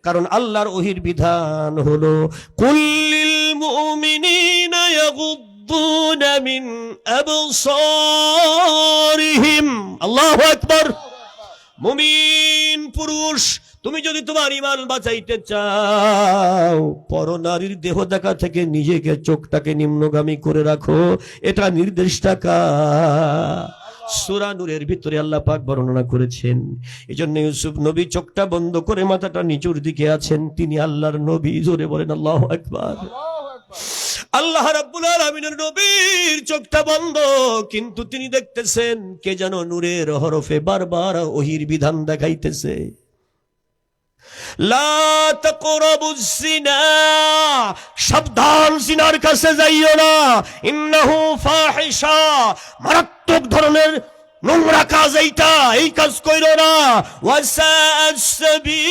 কারণ আল্লাহর ওহির বিধান হলো কুল্লিল মুমিনিনা ইয়াগুদ্দুনা মিন আবসারিহিম। আল্লাহু আকবার। মুমিন পুরুষ, তুমি যদি তোমার ঈমান বাঁচাইতে চাও, পরনারীর দেহ দেখা থেকে নিজেকে, চোখটাকে নিম্নগামী করে রাখো। এটা নির্দেশ টাকা সূরা নূরের ভিতরে আল্লাহ পাক বর্ণনা করেছেন। এজন্য ইউসুফ নবী চোখটা বন্ধ করে মাথাটা নিচুর দিকে আছেন। তিনি আল্লাহর নবী। জোরে বলেন আল্লাহু আকবার। আল্লাহ রাব্বুল আলামিনের নবীর চোখটা বন্ধ, কিন্তু তিনি দেখতেছেন কে যেন নূরের হরফে বারবার ওহির বিধান দেখাইতেছে। লা তাকরাবুজ জিনা, সাবধান, জিনার কাছে যাইও না। ইন্নাহু ফাহিশা, মারাত্মক ধরনের নোংরা কাজ এইটা, এই কাজ কইরো না। ওয়াসাআস সাবিল,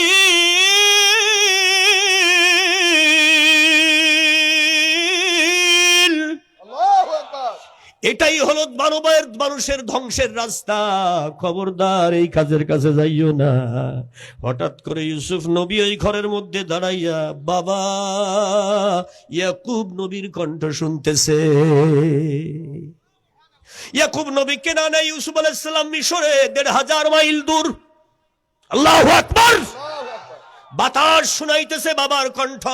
এটাই হলো মানবের, মানুষের ধ্বংসের রাস্তা। খবরদার, এই কাজের কাছে যাইও না। হঠাৎ করে ইউসুফ নবী ওই ঘরের মধ্যে দাঁড়াইয়া বাবা ইয়াকুব নবীর কণ্ঠ শুনতেছে। ইয়াকুব নবী কেনানে, ইউসুফ আলাইহিস সালাম মিশরে ১৫০০ মাইল দূর। আল্লাহু আকবার। বাতাস শুনাইতেছে বাবার কণ্ঠ।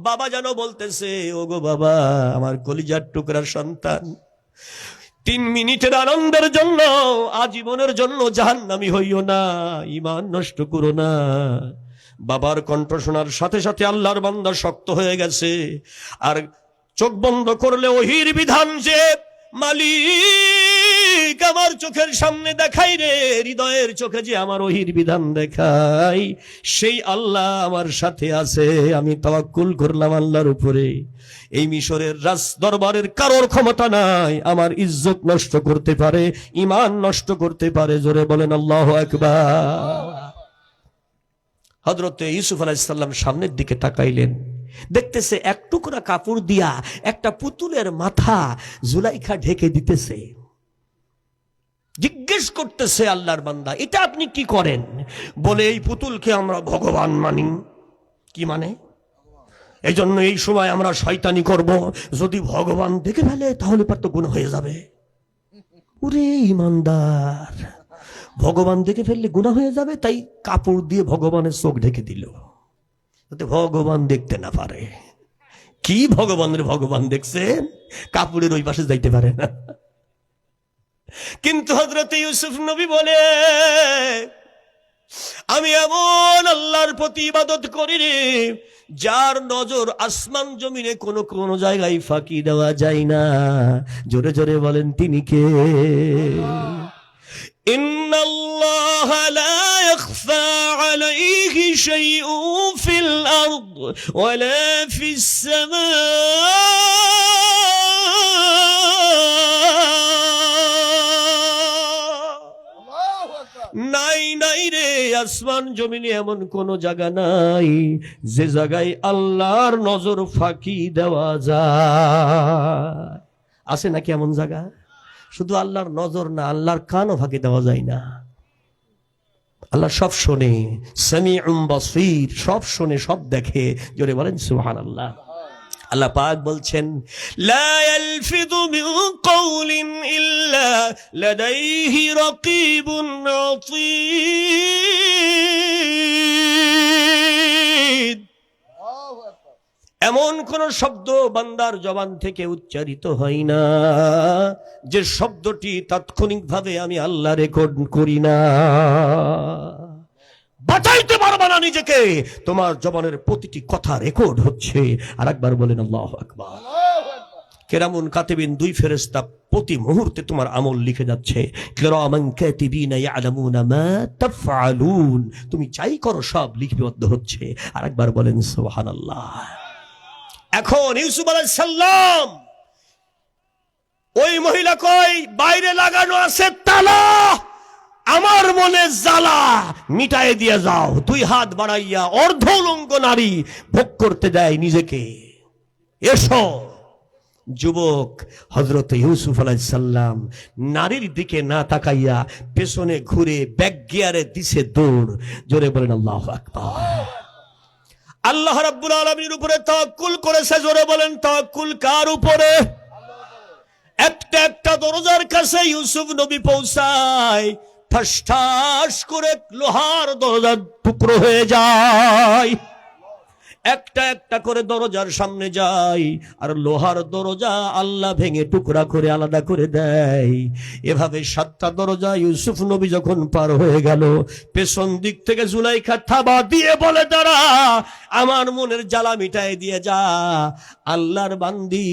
বাবা যেন বলতেছে, ওগো বাবা, আমার কলিজার টুকরার সন্তান, ৩ মিনিটের আনন্দের জন্য, আজীবনের জন্য জাহান্নামী হইও না, ঈমান নষ্ট করো না। বাবার কণ্ঠ শোনার সাথে সাথে আল্লাহর বান্দা শক্ত হয়ে গেছে। আর চোখ বন্ধ করলে ওহির বিধান যে মালিক আমার চোখের সামনে দেখাই রে, হৃদয়ের চোখে যে আমার ওহির বিধান দেখাই, সেই আল্লাহ আমার সাথে আছে। আমি তাওয়াক্কুল করলাম আল্লাহর উপরে। এই মিশরের রাজ দরবারের কারোর ক্ষমতা নাই আমার ইজ্জত নষ্ট করতে পারে, ঈমান নষ্ট করতে পারে। জোরে বলেন আল্লাহু আকবার। হযরতে ইউসুফ আলাইহিস সালাম সামনের দিকে তাকাইলেন, দেখতেছে এক টুকরা কাপড় দিয়া একটা পুতুলের মাথা জুলাইখা ঢেকে দিতেছে। জিজ্ঞেস করতেছে আল্লাহর বান্দা, এটা আপনি কি করেন? বলে, এই পুতুলকে আমরা ভগবান মানি। কি মানে? এই জন্য এই সময় আমরা শয়তানি করব, যদি ভগবান দেখে ফেলে তাহলে পার তো গুনাহ হয়ে যাবে। ওরে ইমানদার, ভগবান দেখে ফেললে গুনাহ হয়ে যাবে, তাই কাপড় দিয়ে ভগবানের চোখ ঢেকে দিল, যাতে ভগবান দেখতে না পারে। কি ভগবানের ভগবান দেখছেন? কাপড়ের ওই পাশে যাইতে পারে না। কিন্তু হযরত ইউসুফ নবী বলে, আমি এমন আল্লাহর প্রতি ইবাদত করি রে, যার নজর আসমান জমিনে কোন কোন জায়গায় ফাঁকি দেওয়া যায় না। জোরে জোরে বলেন, তিনি কে? ইন্নাল্লাহা লা ইয়াখফা আলাইহি শাইউন ফিল আরদ ওয়ালা ফিস সামা। নাই নাই রে, আসমান জমিনে এমন কোন জায়গা নাই যে জায়গায় আল্লাহর নজর ফাঁকি দেওয়া যায়। আছে নাকি এমন জায়গা? শুধু আল্লাহর নজর না, আল্লাহর কানও ফাঁকি দেওয়া যায় না। আল্লাহ সব শোনে, সামিউম বাসীর, সব শোনে, সব দেখে। জোরে বলেন সুবহানাল্লাহ। আল্লাহ পাক বলছেন, লা ইয়ালফিযু মিন কওলিন ইল্লা লাদাইহি রাকীবুন আতীদ। এমন কোন শব্দ বান্দার জবান থেকে উচ্চারিত হয় না যে শব্দটি তাৎক্ষণিকভাবে আমি আল্লাহ রেকর্ড করি না। বাঁচাইতে পারবে না নিজেকে, তোমার জবানের প্রতিটি কথা রেকর্ড হচ্ছে। আর একবার বলেন আল্লাহু আকবার। কিরামুন কাতিবিন, 2 ফেরেশতা প্রতি মুহূর্তে তোমার আমল লিখে যাচ্ছে। কিরামান কাতিবিনা ইয়ালামুনা মা তাফআলুন, তুমি চাই করো সব লিপিবদ্ধ হচ্ছে। আর একবার বলেন সুবহানাল্লাহ। এখন ইউসুফ আলাইহিস সালাম, ওই মহিলা কই, বাইরে লাগানো আছে তালা, আমার মনে জ্বালা মিটাই দিয়ে যাও। 2 হাত বাড়াইয়া অর্ধ উলঙ্গ নারী ভোগ করতে দেয় নিজেকে। এসো, যুবক হযরত ইউসুফ আলাইহিস সালাম নারীর দিকে না তাকাইয়া পেছনে ঘুরে ব্যাক গিয়ারে দিছে দৌড়। জোরে বলেন আল্লাহু আকবার। আল্লাহ রাব্বুল আলামিনের উপরে তাওয়াক্কুল করেছে। জোরে বলেন তাওয়াক্কুল কার উপরে? একটা একটা দরজার কাছে ইউসুফ নবী পৌঁছায়, ঠাস ঠাস করে লোহার দরজার টুকরো হয়ে যায়। একটা একটা করে দরজার সামনে যায়, আর লোহার দরজা আল্লাহ ভেঙে টুকরা করে আলাদা করে দেয়। এভাবে 7টা দরজা ইউসুফ নবী যখন পার হয়ে গেল, পেছন দিক থেকে জুলাইখা থাবা দিয়ে বলে, দাঁড়া, আমার মনের জ্বালা মিটাই দিয়ে যা। আল্লাহর বান্দি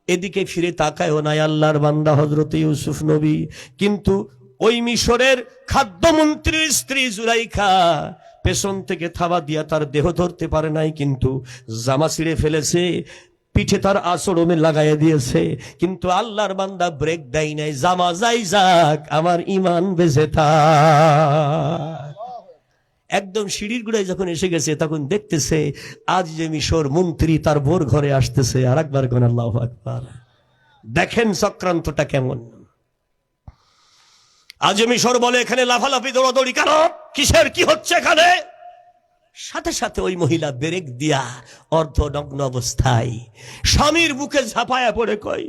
এদিকে ফিরে তাকায়ও নাই, আল্লাহর বান্দা হযরত ইউসুফ নবী। কিন্তু ওই মিশরের খাদ্যমন্ত্রীর স্ত্রী জুলাইখা পেছন থেকে থাবা দিয়া তার দেহ ধরতে পারে নাই, কিন্তু জামা ছিঁড়ে ফেলেছে, পিঠে তার আঁচড়ে লাগাইয়া দিয়েছে। কিন্তু আল্লাহর বান্দা ব্রেক দেয় নাই, জামা যাই যাক, আমার ঈমান বেঁচে থাক। একদম সিঁড়ির গুড়ায় যখন এসে গেছে, তখন দেখতেছে আজ যে মিশর মন্ত্রী তার বোর ঘরে আসতেছে। আর একবার কোন আল্লাহু আকবার। দেখেন চক্রান্তটা কেমন। আজ মিশর বলে, এখানে লাফালাফি দৌড়াদৌড়ি কেন, কিসের কি হচ্ছে এখানে? সাথে সাথে ওই মহিলা ব্রেক দিয়া অর্ধনগ্ন অবস্থায় স্বামীর বুকে ঝাঁপায়া পড়ে কয়,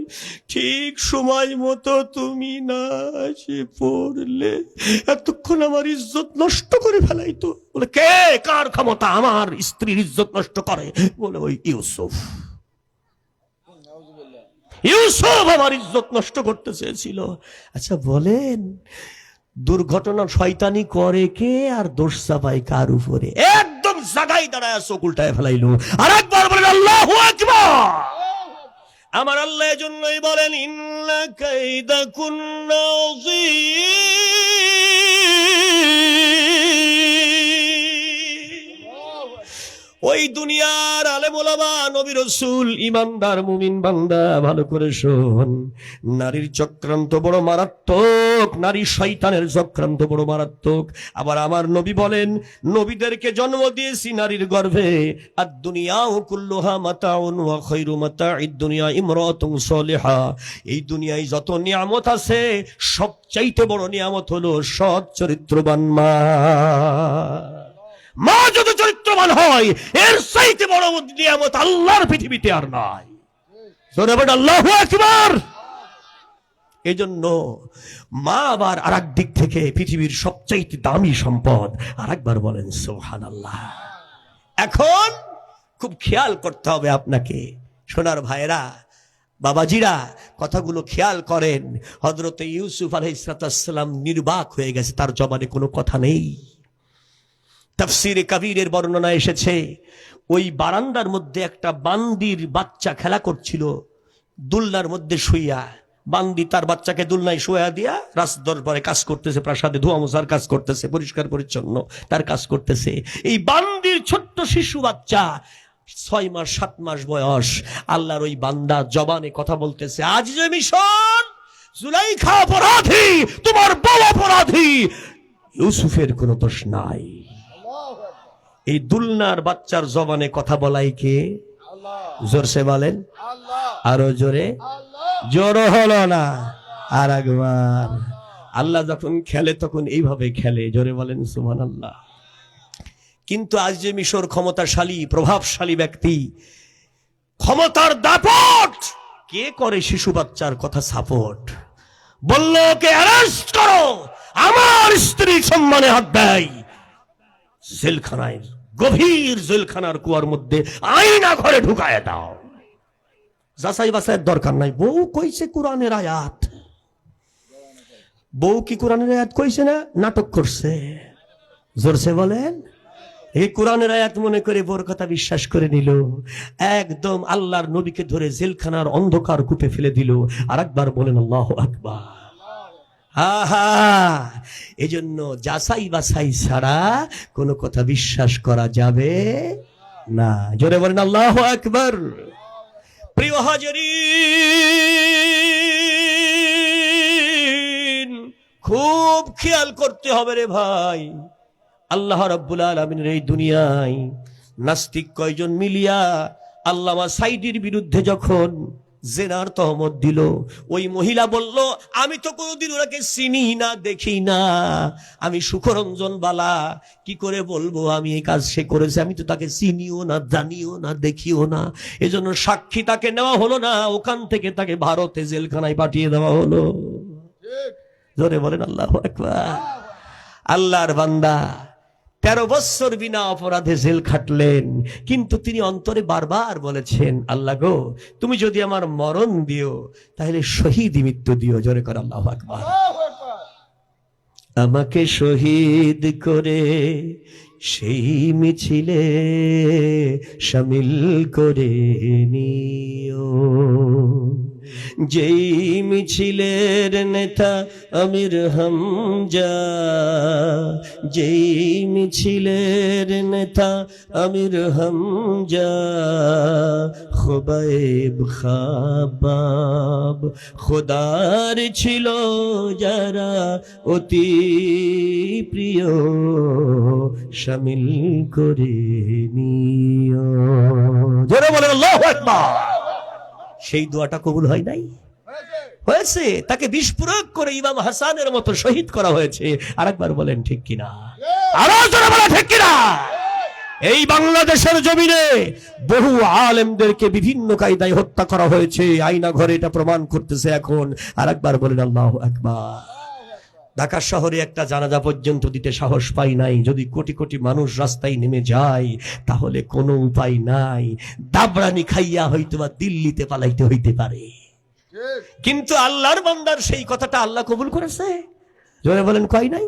ঠিক সময় মতো তুমি না এসে পড়লে এতক্ষণ আমার ইজ্জত নষ্ট করে ফেলাইতো। বলে, কে, কার ক্ষমতা আমার স্ত্রীর ইজ্জত নষ্ট করে? বলে, ওই ইউসুফ। ইউসুফ আমার ইজ্জত নষ্ট করতে চেয়েছিল। আচ্ছা বলেন, দুর্ঘটনা শয়তানি করে কে, আর দোষ চাপায় কার উপরে? একদম জায়গায় দাঁড়ায় চোখ উল্টায় ফেলাইলো। আর একবার বলেন আল্লাহু আকবার। আমার আল্লাহ এজন্যই বলেন, ইন্না কাইদাকুন্না ওই দুনিয়ার আলেম ওলামা, নবী রাসূল, ঈমানদার মুমিন বান্দা, ভালো করে শোন। নারীর চক্রান্ত বড় মারাত্মক, নারী শয়তানের চক্রান্ত বড় মারাত্মক। আবার আমার নবী বলেন, নবীদেরকে জন্ম দিয়েছি নারীর গর্ভে। আদ-দুনিয়াউ কুল্লুহা মাতাউন ওয়া খায়রু মাতা'id দুনিয়া ইমরাতুন সালিহা। এই দুনিয়ায় যত নিয়ামত আছে, সবচাইতে বড় নিয়ামত হলো সৎ চরিত্রবান মা। মা যদি চরিত্রবান হয়, এর চাইতে বড় নিয়ামত আল্লাহর পৃথিবীতে আর নাই। জোরে বলেন আল্লাহু আকবার। এজন্য মা আবার আরেক দিক থেকে পৃথিবীর সবচাইতে দামি সম্পদ। আরেকবার বলেন সুবহানাল্লাহ। এখন খুব খেয়াল করতে হবে আপনাকে, সোনার ভাইরা, বাবাজিরা, কথাগুলো খেয়াল করেন। হযরত ইউসুফ আলাইহিস সালাম নির্বাক হয়ে গেছে, তার জবানে কোনো কথা নেই। তাফসীরে কাবীরের বর্ণনা এসেছে, ওই বারান্দার মধ্যে একটা বান্দির বাচ্চা খেলা করছিল, দুলনার মধ্যে শুইয়া। বান্দি তার বাচ্চাকে দুলনায় শুয়া দিয়া রাজদরবারে কাজ করতেছে, প্রাসাদে ধোয়া মোছার কাজ করতেছে, পরিষ্কার পরিচ্ছন্ন তার কাজ করতেছে। এই বান্দির ছোট্ট শিশু বাচ্চা, 6 মাস 7 মাস বয়স, আল্লাহর ওই বান্দা জবানে কথা বলতেছে, আজ যে মিশর, জুলাইখা অপরাধী, তোমার বউ অপরাধী, ইউসুফের কোনো দোষ নাই। এই দুলনার বাচ্চার জবানে কথা বলাই কে? জোরসে বলেন, আরো জোরে। জোরও হলো না। আর একবার। আল্লাহ যখন খেলে তখন এইভাবে খেলে। জোরে বলেন সুবহানাল্লাহ। কিন্তু আজ যে মিশর ক্ষমতাশালী, প্রভাবশালী ব্যক্তি, ক্ষমতার দাপট, কে করে শিশু বাচ্চার কথা সাপোর্ট? বলল, কে অ্যারেস্ট করো, আমার স্ত্রী সম্মানে হাত দেয়, জেলখানায়, গভীর জেলখানার কুয়ার মধ্যে আয়না ঘরে ঢুকায় দাও। যাচাই বাছাইয়ের দরকার নাই। বউ কইছে কোরআনের আয়াত। বউ কি কোরআনের আয়াত কইছে না নাটক করছে? জোরসে বলেন। এই কোরআনের আয়াত মনে করে বউর কথা বিশ্বাস করে নিল, একদম আল্লাহর নবীকে ধরে জেলখানার অন্ধকার কূপে ফেলে দিল। আর একবার বলেন আল্লাহু আকবার। আহা, এজন্য যাচাই বাছাই ছাড়া কোনো কথা বিশ্বাস করা যাবে না। জোরে বলেন আল্লাহু আকবার। প্রিয় হাজিরিন, খুব খেয়াল করতে হবে রে ভাই। আল্লাহ রাব্বুল আলামিনের এই দুনিয়ায় নাস্তিক কয়জন মিলিয়া আল্লামা সাইদির বিরুদ্ধে যখন জেনার তহমত দিল। ওই মহিলা বলল, আমি তো কোনোদিন ওনাকে চিনি না, দেখি না, আমি সুখরঞ্জন বালা, কি করে বলবো আমি এই কাজ সে করেছে, আমি তো তাকে চিনিও না, জানিও না, দেখিও না। এজন্য সাক্ষী তাকে নেওয়া হলো না, ওখান থেকে তাকে ভারতে জেলখানায় পাঠিয়ে দেওয়া হলো। জোরে বলেন আল্লাহু আকবার। আল্লাহর বান্দা 13 বছর বিনা অপরাধে জেল খাটলেন, কিন্তু তিনি অন্তরে বারবার বলেছেন, আল্লাহ গো, তুমি যদি আমার মরণ দিও তাহলে শহীদ মৃত্যু দিও। জোরে করে আল্লাহু আকবার। আমাকে শহীদ করে সেই মিছিলে শামিল করে নিও, যেই মিছিলের নেতা আমির হামজা, যেই মিছিলের নেতা আমির হামজা, খুবাইব খাবাব, খোদার ছিল যারা অতি প্রিয়, শামিল করে নিও। জোরে বলেন আল্লাহু আকবার। সেই দোয়াটা কবুল হয় নাই? হয়েছে। তাকে বিস্ফোরক করে ইমাম হাসানের মতো শহীদ করা হয়েছে। আরেকবার বলেন ঠিক কিনা? আরো জোরে বলেন ঠিক কিনা? এই বাংলাদেশের জমিনে বহু আলেমদেরকে বিভিন্ন কায়দায় হত্যা করা হয়েছে, আয়না ঘরে এটা প্রমাণ করতেছে এখন। আরেকবার বলেন আল্লাহু আকবার। ঢাকা শহরে একটা জানাজা পর্যন্ত দিতে সাহস পাই নাই। যদি কোটি কোটি মানুষ রাস্তায় নেমে যায় তাহলে কোনো উপায় নাই, দাবরানি খাইয়া হয়তো বা দিল্লিতে পালাইতে হইতে পারে। কিন্তু আল্লাহর বান্দার সেই কথাটা আল্লাহ কবুল করেছে। জোরে বলেন কয় নাই?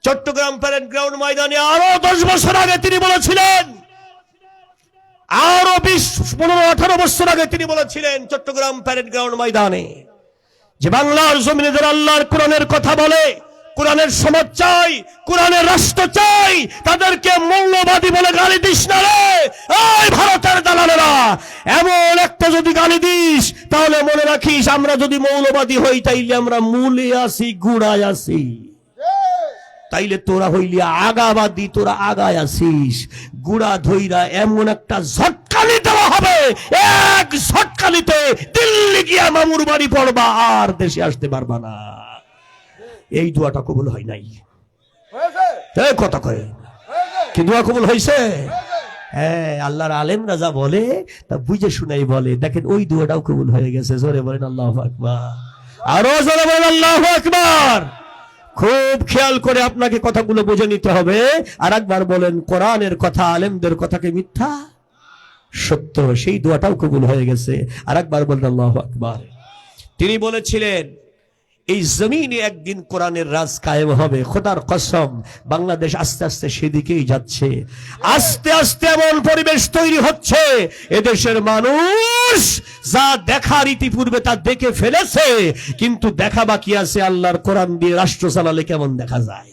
চট্টগ্রাম প্যারেড গ্রাউন্ড ময়দানে আরো 10 বছর আগে তিনি বলেছিলেন, আরো 20, 15, 18 বছর আগে তিনি বলেছিলেন চট্টগ্রাম প্যারেড গ্রাউন্ড ময়দানে যে বাংলার জমিনে যারা আল্লাহর কোরআনের কথা বলে, কোরআনের সমাজ চাই, কোরআনের রাষ্ট্র চাই, তাদেরকে মৌলবাদী বলে গালি দিস না রে। এই ভারতের দালালেরা, এমন একটা যদি গালি দিস তাহলে মনে রাখিস আমরা যদি মৌলবাদী হই তাইলে আমরা মূলে আসি, গুড়ায় আসি। তাইলে তোরা হইলি আগাবাদী, তোরা আগায় আসিস। গুড়া ধইরা এমন একটা ঝটকানি দেওয়া হবে, এক ঝটকানিতে দিল্লি গিয়া মামুর বাড়ি পড়বা, আর দেশে আসতে পারবা না। এই দোয়াটা কবুল হয় নাই। কথা কয় কি দোয়া কবুল হয়েছে? হ্যাঁ, আল্লাহর আলেমরা যা বলে তা বুঝে শুনাই বলে। দেখেন ওই দোয়াটাও কবুল হয়ে গেছে। জোরে বলেন আল্লাহু আকবার। আরো জোরে বলেন আল্লাহু আকবার। খুব খেয়াল করে আপনাকে কথাগুলো বুঝে নিতে হবে। আর একবার বলেন, কোরআনের কথা আলেমদের কথাকে মিথ্যা সত্য। সেই দোয়াটাও কবুল হয়ে গেছে। আর একবার বলেন আল্লাহু আকবার। তিনি বলেছিলেন এই জমিনে একদিন কোরআনের রাজ কায়েম হবে। খোদার কসম, বাংলাদেশ আস্তে আস্তে সেদিকেই যাচ্ছে। আস্তে আস্তে এমন পরিবেশ তৈরি হচ্ছে, এদেশের মানুষ যা দেখার ইতিপূর্বে তা দেখে ফেলেছে, কিন্তু দেখা বাকি আছে আল্লাহর কোরআন দিয়ে রাষ্ট্র চালালে কেমন দেখা যায়।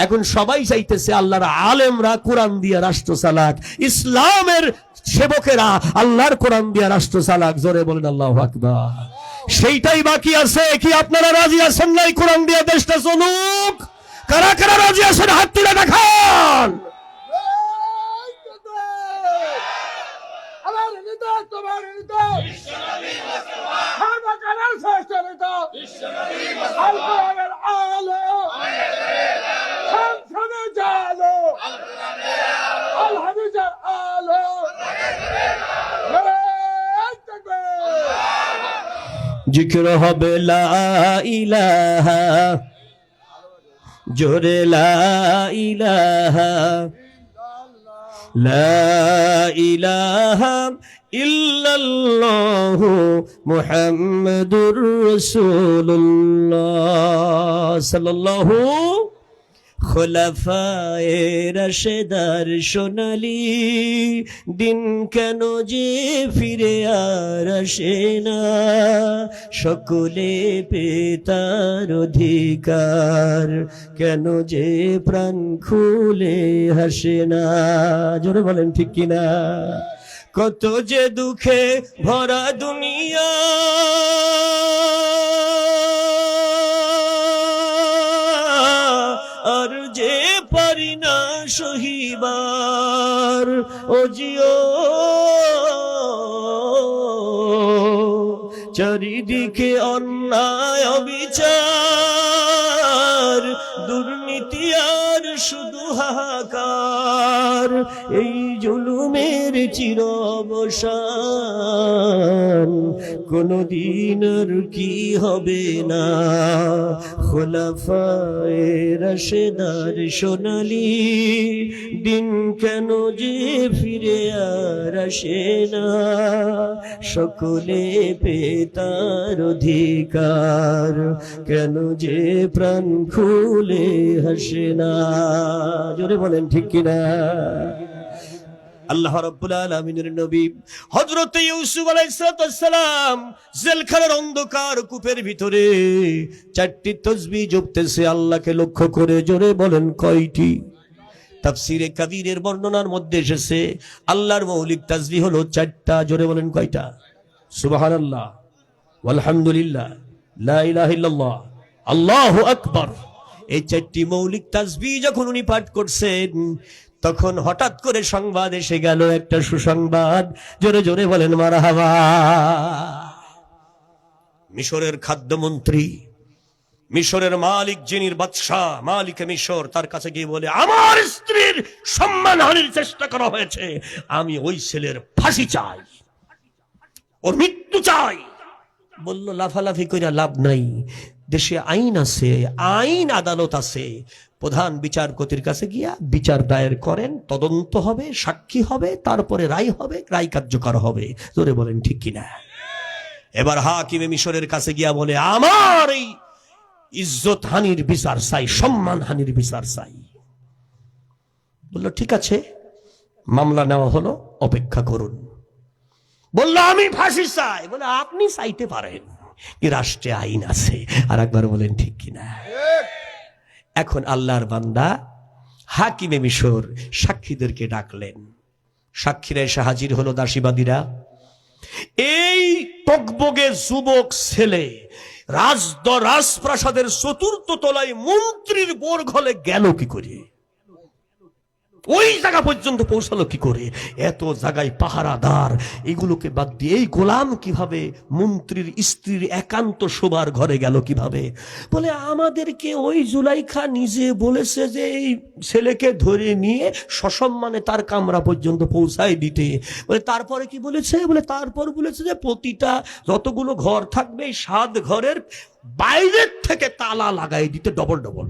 এখন সবাই চাইতেছে আল্লাহর আলেমরা কোরআন দিয়ে রাষ্ট্র চালাক, ইসলামের সেবকেরা আল্লাহর কোরআন দিয়ে রাষ্ট্র চালাক। জোরে বলেন আল্লাহু আকবার। সেইটাই বাকি আছে। কি আপনারা রাজি আছেন নাই কোরআন দিয়ে দেশটা চলুক? কারা কারা রাজি আছেন হাত তুলে দেখান। জিকির হবে লা ইলাহা, জোরে লা ইলাহা, লা ইলাহা ইল্লাল্লাহু মুহাম্মাদুর রাসূলুল্লাহ সাল্লাল্লাহু। খোলাফায়ে রাশেদার সোনালি দিন কেন যে ফিরে আর আসে না, সকলে পেতার অধিকার কেন যে প্রাণ খুলে হাসে না। জোরে বলেন ঠিক কিনা? কত যে দুঃখে ভরা দুনিয়া, আর যে পারি না সহিবার, ও জিও চারিদিকে অন্যায় অবিচার, দুর্নীতি আর শুধু হাহাকার, এই জুলুমের চির অবসান কোনদিন আর কি হবে না। খোলাফায়ে রাশেদার সোনালী দিন কেন যে ফিরে আর আসে না, সকলে পেতার অধিকার কেন যে প্রাণ খুলে হাসে না। জোরে বলেন ঠিক কিনা? আল্লাহ রাব্বুল আলামিনের নবী হযরত ইউসুফ আলাইহিস সালাম জেলখানার অন্ধকার কূপের ভিতরে চারটি তাসবিহ জপতেছে আল্লাহকে লক্ষ্য করে। জোরে বলেন কয়টি? তাফসীরে কাবীরের বর্ণনার মধ্যে এসেছে আল্লাহর মৌলিক তাসবিহ হলো চারটা। জোরে বলেন কয়টা? সুবহানাল্লাহ, আলহামদুলিল্লাহ, লা ইলাহা ইল্লাল্লাহ, আল্লাহু আকবার। এই চারটি মৌলিক তাসবিহ যখন উনি পাঠ করছেন তখন হঠাৎ করে সংবাদ এসে গেল, একটা সুসংবাদ। জোরে জোরে বলেন মারহাবা। মিশরের খাদ্যমন্ত্রী, মিশরের মালিক, যিনি বাদশাহ, মালিক মিশর, তার কাছে গিয়ে বলে, আমার স্ত্রীর সম্মানহানির চেষ্টা করা হয়েছে, আমি ওই ছেলের ফাঁসি চাই, ওর মৃত্যু চাই। বলল লাফালাফি কইরা লাভ নাই, দেশে আইন আছে, আইন আদালত আছে, প্রধান বিচারপতির কাছে গিয়া বিচার দায়ের করেন, তদন্ত হবে, সাক্ষী হবে, তারপরে রায় হবে, রায় কার্যকর হবে। জোরে বলেন ঠিক কিনা? এবার হাকিমে মিশরের কাছে গিয়া বলে, আমার এই ইজ্জত হানির বিচার চাই, সম্মান হানির বিচার চাই। বললো ঠিক আছে, মামলা নেওয়া হলো, অপেক্ষা করুন। বললো আমি ফাঁসি চাই। বলে আপনি চাইতে পারেন, কি রাষ্ট্রে আইন আছে। আর একবার বলেন ঠিক কিনা? এখন আল্লাহর বান্দা হাকিমে মিশর সাক্ষীদেরকে ডাকলেন। সাক্ষীরা এসে হাজির হলো, দাসীবাদীরা। এই টকবগে যুবক ছেলে রাজপ্রাসাদের চতুর্থ তলায় মন্ত্রীর বোর ঘরে গেল কি করে? ওই জায়গা পর্যন্ত পৌঁছালো কি করে? এত জায়গায় পাহারাদার, এগুলোকে বাদ দিয়ে এই গোলাম কিভাবে মন্ত্রীর স্ত্রীর একান্ত শোবার ঘরে গেল কিভাবে? বলে আমাদেরকে ওই জুলাইখা নিজে বলেছে যে এই ছেলেকে ধরে নিয়ে সসম্মানে তার কামরা পর্যন্ত পৌঁছায় দিতে। বলে তারপরে কি বলেছে? বলে তারপর বলেছে যে প্রতিটা যতগুলো ঘর থাকবে 7 ঘরের বাইরের থেকে তালা লাগাই দিতে, ডবল ডবল,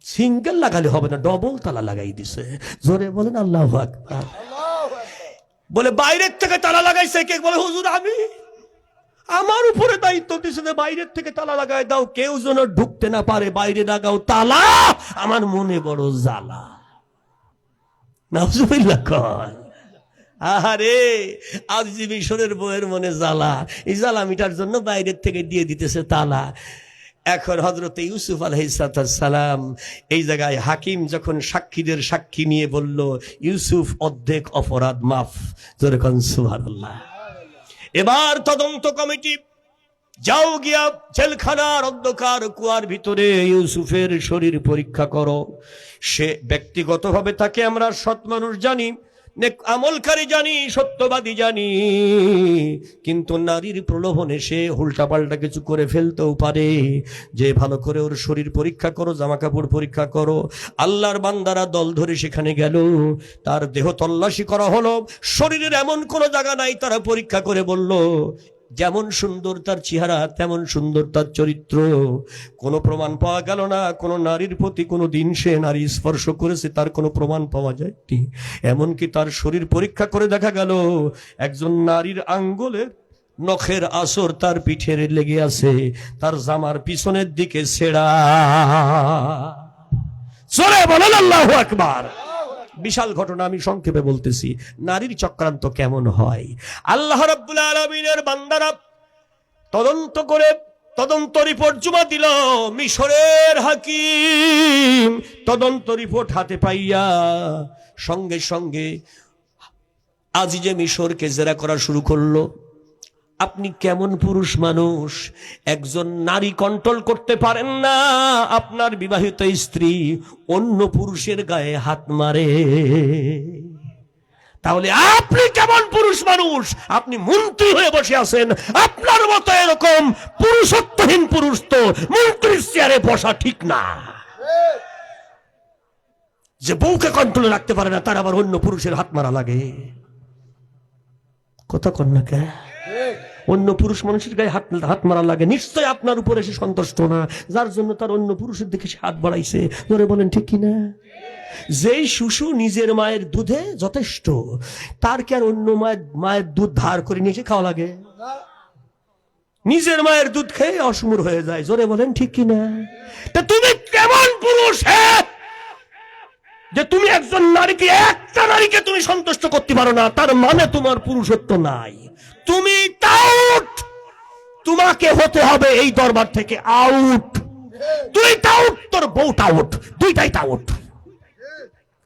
সিঙ্গেল লাগালে হবে না, ডবল তালা লাগাই দিছে। জোরে বলেন আল্লাহু আকবার। বলে বাইরের থেকে তালা লাগাইছে কে? বলে হুজুর আমি, আমার উপরে দায়িত্ব দিছে যে বাইরের থেকে তালা লাগাই দাও, কেউ যেন ঢুকতে না পারে, বাইরে লাগাও তালা, আমার মনে বড় জ্বালা। নাউজুবিল্লাহ কয়। আহারে, আজ যে মিশরের বউয়ের মনে জ্বালা, এই জ্বালা মিটার জন্য বাইরের থেকে দিয়ে দিতেছে তালা। এখন হযরত ইউসুফ আলাইহিস সালাম এই জায়গায় হাকিম যখন সাক্ষীদের সাক্ষী নিয়ে বলল, ইউসুফ অর্ধেক অপরাধ মাফ। জোরে কোন সুবহানাল্লাহ। এবার তদন্ত কমিটি যাও গিয়া জেলখানার অন্ধকার কুয়ার ভিতরে ইউসুফের শরীর পরীক্ষা করো। সে ব্যক্তিগতভাবে তাকে আমরা সৎ মানুষ জানি, নেক আমলকারী জানি, সত্যবাদী জানি, কিন্তু নারীর প্রলোভনে সে উল্টাপাল্টা কিছু করে ফেলতেও পারে। যে ভালো করে ওর শরীর পরীক্ষা করো, জামা কাপড় পরীক্ষা করো। আল্লাহর বান্দারা দল ধরে সেখানে গেল, তার দেহ তল্লাশি করা হলো, শরীরের এমন কোনো জায়গা নাই, তারা পরীক্ষা করে বলল যেমন সুন্দর তার চেহারা তেমন সুন্দর তার চরিত্র। কোনো প্রমাণ পাওয়া গেল না কোনো নারীর প্রতি কোনো দিন সে নারী স্পর্শ করেছে, তার কোনো প্রমাণ পাওয়া যায়নি। এমনকি তার শরীর পরীক্ষা করে দেখা গেল একজন নারীর আঙ্গুলের নখের আসর তার পিঠের লেগে আছে, তার জামার পিছনের দিকে ছেঁড়া। জোরে বলেন আল্লাহু আকবার। বিশাল ঘটনা, আমি সংক্ষেপে বলতেছি। নারীর চক্রান্ত কেমন হয়? আল্লাহ রাব্বুল আলামিনের বান্দারা তদন্ত করে তদন্ত রিপোর্ট জমা দিল। মিশরের হাকিম তদন্ত রিপোর্ট হাতে পাইয়া সঙ্গে সঙ্গে আজিজে মিশরকে জেরা করা শুরু করলো। আপনি কেমন পুরুষ মানুষ, একজন নারী কন্ট্রোল করতে পারেন না, আপনার বিবাহিত স্ত্রী অন্য পুরুষের গায়ে হাত মারে। তাহলে আপনি কেমন পুরুষ মানুষ? আপনি মন্ত্রী হয়ে বসে আছেন, আপনার মতো এরকম পুরুষত্বহীন পুরুষ তো মন্ত্রীর চেয়ারে বসা ঠিক না। যে বউকে কন্ট্রোলে রাখতে পারে না, তার আবার অন্য পুরুষের হাত মারা লাগে। কথা কন না কে? অন্য পুরুষ মানুষের গায়ে হাত মারা লাগে, নিশ্চয় আপনার উপরে সে সন্তুষ্ট না, যার জন্য তার অন্য পুরুষের দিকে সে হাত বাড়াইছে। ধরে বলেন ঠিক কিনা? যেই শিশু নিজের মায়ের দুধে যথেষ্ট, তার কি আর অন্য মায়ের দুধ ধার করে নিয়ে এসে খাওয়া লাগে? নিজের মায়ের দুধ খেয়ে অসমুর হয়ে যায়। জোরে বলেন ঠিক কিনা? তা তুমি কেমন পুরুষ যে তুমি একজন নারীকে, একটা নারীকে তুমি সন্তুষ্ট করতে পারো না? তার মানে তোমার পুরুষত্ব নাই, তুমি টাউট। তোমাকে হতে হবে এই দরবার থেকে আউট। তুই টাউট, তোর বউ টাউট, দুইটাই টাউট।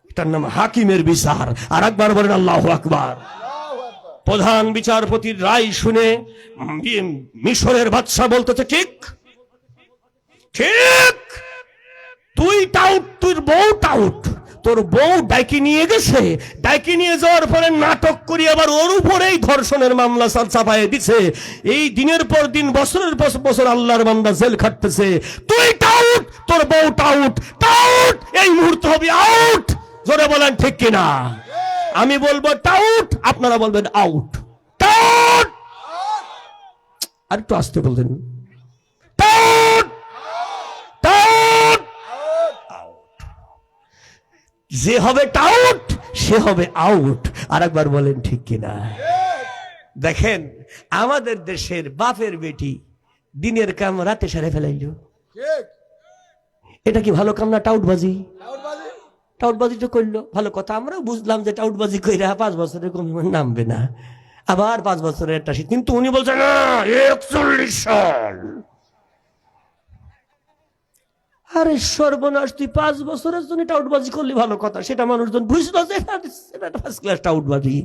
এটার নাম হাকিমের বিচার। আর একবার বলেন আল্লাহু আকবার। প্রধান বিচারপতির রায় শুনে মিশরের বাদশা বলতেছে ঠিক ঠিক, তুই টাউট, তোর বউ টাউট। তোর বউ ডাইকি নিয়ে গেছে, ডাইকি নিয়ে যাওয়ার পরে নাটক করি আবার ওর উপরেই ধর্ষণের মামলা চাপায় দিছে। এই দিনের পর দিন, বছরের পর বছর আল্লাহর বান্দা জেল খাটতেছে। তুই টাউট, তোর বউ টাউট। টাউট এই মুহূর্তে হবে আউট। জোরে বলেন ঠিক কিনা? আমি বলবো টাউট, আপনারা বলবেন আউট। টাউট, আর একটু আসতে বলতেন। টাউট, টাউট, যে হবে টাউট সে হবে আউট। আর একবার বলেন ঠিক কিনা? দেখেন, আমাদের দেশের বাপের বেটি দিনের কাম রাতে সেরে ফেলাইল। এটা কি ভালো কাম না? টাউটবাজি। টাউটবাজি তো করলো, ভালো কথা। আমরা বুঝলাম যে টাউটবাজি কইরা 5 বছরের কম নামবে না, আবার 5 বছরের একটা। কিন্তু উনি বলছেন না, 41 সাল। আরে সর্বনাশ, তুই 5 বছরের জন্য টাউটবাজি করলি, ভালো কথা, সেটা মানুষজন বুঝলো যে এটা ফার্স্ট ক্লাস টাউটবাজি।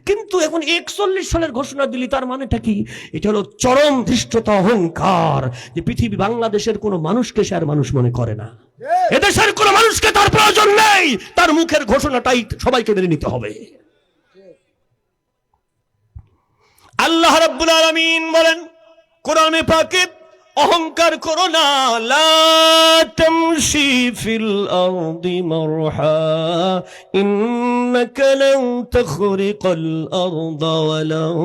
কিন্তু এখন 41 সালের ঘোষণা দিলি, তার মানেটা কি? এটা হলো চরম ধৃষ্টতা, অহংকার, যে পৃথিবী বাংলাদেশের কোনো মানুষকে সে আর মানুষ মনে করে না। এদেশের কোনো মানুষকে তার প্রয়োজন নেই, তার মুখের ঘোষণাটাই সবাইকে মেনে নিতে হবে। আল্লাহ রাব্বুল আলামিন বলেন কোরআনে পাকে, অহংকার করো না। লা তামশি ফিল আরদি মারহা ইন্নাকা লান তাখরিকাল আরদা ওয়া লান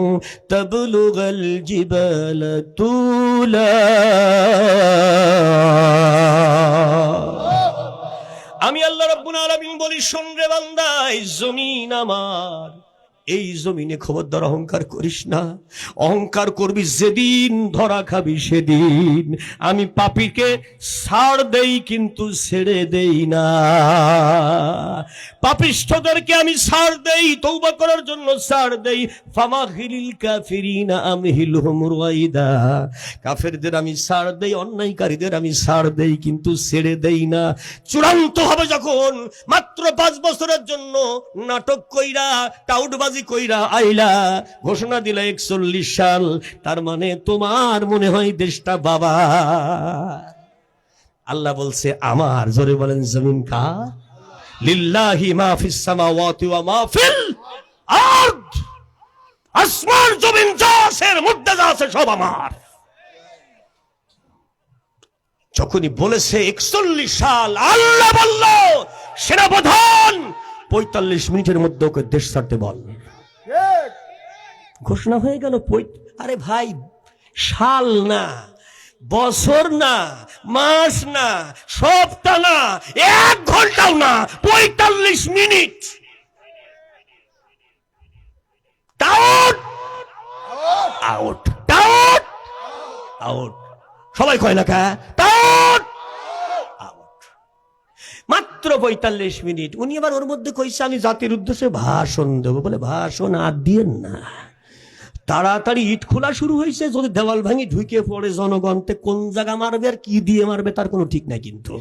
তাবলুগাল জিবালা তুলা। আমি আল্লাহ রাব্বুল আলামিন বলি, শোন রে বান্দা, এই জমিন আমার, এই জমিনে খবরদার অহংকার করিস না। অহংকার করবি যেদিন ধরা খাবি সেদিন। আমি পাপীকে ছাড় দেই কিন্তু ছেড়ে দেই না। পাপিষ্ঠদেরকে আমি ছাড় দেই, তওবা করার জন্য ছাড় দেই। ফামাহিলিল কাফিরিনা আমহিলহুম রুয়াইদা। কাফেরদের আমি ছাড় দেই, অন্যায়কারীদের আমি ছাড় দেই, কিন্তু ছেড়ে দেই না। চূড়ান্ত হবে যখন মাত্র 5 বছরের জন্য নাটক কইরা, টাউটবাজি কইরা আইলা, ঘোষণা দিলা 41 সাল, তার মানে তোমার মনে হয় দেশটা বাবা। আল্লাহ বলছে আমার। জোরে বলেন জমিন কার? লিল্লাহি মা ফিস সামাওয়াতি ওয়া মা ফিল আরদ। আসমান জমিন যা আছে, এর মধ্যে যা আছে সব আমার। যখনই বলেছে 41 সাল, আল্লাহ বলল সেনাপ্রধান 45 মিনিটের মধ্যে ওকে দেশ ছাড়তে বল। ঘোষণা হয়ে গেল। আরে ভাই, সাল না, বছর না, মাস না, সপ্তাহ না, 1 ঘন্টাও না, 45 minute. Tout, out, tout, out. সবাই কয় না কা? Tout, out. মাত্র 45 মিনিট। উনি আবার ওর মধ্যে কইছে আমি জাতির উদ্দেশ্যে ভাষণ দেবো। বলে ভাষণ আর দিয়েন না, তাড়াতাড়ি ইট খোলা শুরু হয়েছে। যদি দেওয়াল ভাঙি ঢুকে পড়ে জনগণতে, কোন জায়গা মারবে আর কি দিয়ে মারবে তার কোনো ঠিক নাই। কিন্তু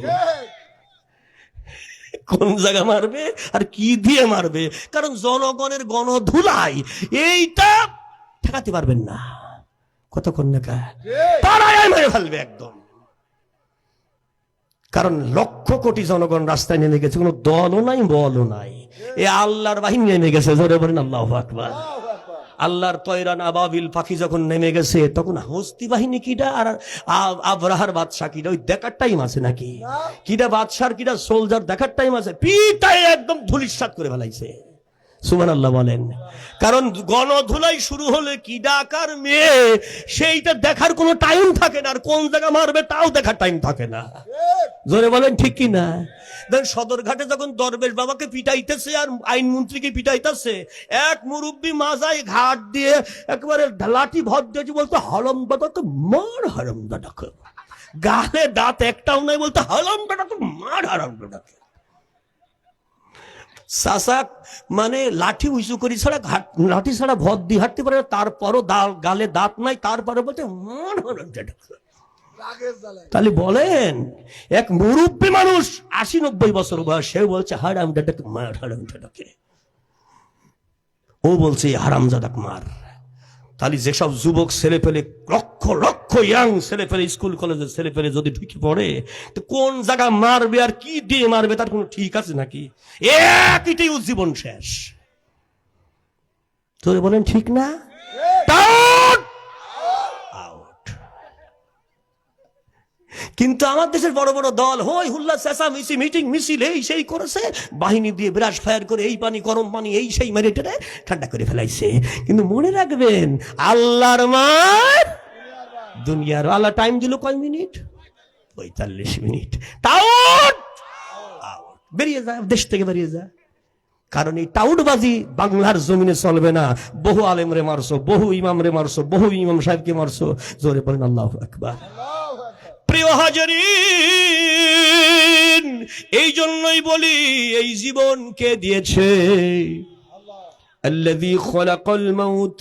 কোন জায়গা মারবে আর কি দিয়ে মারবে, কারণ জনগণের গণধুলাই এইটা ঠেকাতে পারবেন না। কতক্ষণ না তারাই মেরে ফেলবে একদম। কারণ লক্ষ কোটি জনগণ রাস্তায় নেমে গেছে, কোনো দলও নাই বলও নাই, এ আল্লাহর বাহিনী নেমে গেছে। জোরে বলেন আল্লাহু আকবার। আল্লাহর তয়রান আবাবিল পাখি যখন নেমে গেছে, তখন হস্তি বাহিনী কিটা আর আবরাহার বাদশা কিটা, ওই দেখার টাইম আছে নাকি? কিটা বাদশার কিটা সোলজার দেখার টাইম আছে? পিটাই একদম ধুলিস্যাৎ করে ফেলাইছে। সুবহানাল্লাহ বলেন। কারণ গণধুলাই শুরু হলে কি ডাকার মেয়ে, সেইটা দেখার কোনো টাইম থাকে না, আর কোন জায়গা মারবে তাও দেখার টাইম থাকে না। জোরে বলেন ঠিক কি না? সদরঘাটে যখন দরবেশ বাবাকে পিটাইতেছে আর আইনমন্ত্রীকে পিটাইতেছে, এক মুরব্বী মাজায় ঘাট দিয়ে একেবারে লাঠি ভর দিয়েছে, বলতো হরম দাদাকে মার, হরম দাদাকে। গালে দাঁত একটাও নাই, বলতো হরম দাদাকে মার, হরম দাদাকে। চাষা মানে লাঠি উঁচু করি ছাড়া লাঠি ছাড়া ভর দিয়ে হাঁটতে পারে, তারপরও গালে দাঁত নাই, তারপরে বলতে মার, হরম দাদাকে। তাহলে বলেন, এক মুরব্বী মানুষ ৮০-৯০ বছর বয়স, সে বলছে হারামজাদাকে মার, হারামজাদাকে। ও বলছে হারামজাদাকে মার। তাহলে যেসব যুবক ছেলে পেলে, লক্ষ লক্ষ ইয়াং ছেলে পেলে, স্কুল কলেজের ছেলে পেলে যদি ঢুকে পড়ে, তো কোন জায়গা মারবে আর কি দিয়ে মারবে তার কোনো ঠিক আছে নাকি? একইটাই জীবন শেষ। তোরে বলেন ঠিক না? কিন্তু আমার দেশের বড় বড় দল হই হুল্লা চেঁচামেচি মিটিং মিছিল এই সেই করেছে, বাহিনী দিয়ে ব্রাশ ফায়ার করে এই পানি গরম পানি এই সেই মেরে টেরে ঠান্ডা করে ফেলাইছে। কিন্তু মনে রাখবেন, আল্লাহর মার দুনিয়ার। আল্লাহ টাইম দিল কয় মিনিট? ৪৫ মিনিট। তাও বেরিয়ে যা, দেশ থেকে বেরিয়ে যা। কারণ এই টাউটবাজি বাংলার জমিনে চলবে না। বহু আলেমরে মারছো, বহু ইমামরে মারছো, বহু ইমাম সাহেবকে মারছো। জোরে পড়েন আল্লাহু আকবার। প্রিয় হাজারিন, এই জন্যই বলি, এই জীবন কে দিয়েছে? আল্লাযী খালাকাল মাউত,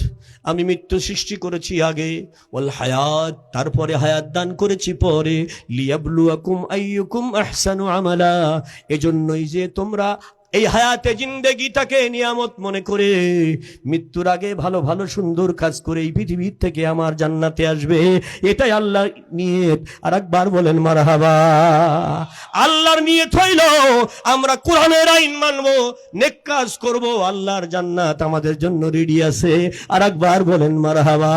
আমি মৃত্যু সৃষ্টি করেছি আগে, ওয়াল হায়াত, তারপরে হায়াত দান করেছি পরে, লিয়াবলুয়াকুম আইয়ুকুম আহসানু আমালা। এজন্যই যে তোমরা এই হায়াতে জিন্দেগিটাকে নিয়ামত মনে করে মৃত্যুর আগে ভালো ভালো সুন্দর কাজ করে এই পৃথিবীর থেকে আমার জান্নাতে আসবে, এটাই আল্লাহর নিয়ত। আর একবার বলেন মারহাবা। আল্লাহর নিয়ত হইল আমরা কোরআনের আইন মানবো, নেক কাজ করব, আল্লাহর জান্নাত আমাদের জন্য রেডি আছে। আর একবার বলেন মারহাবা।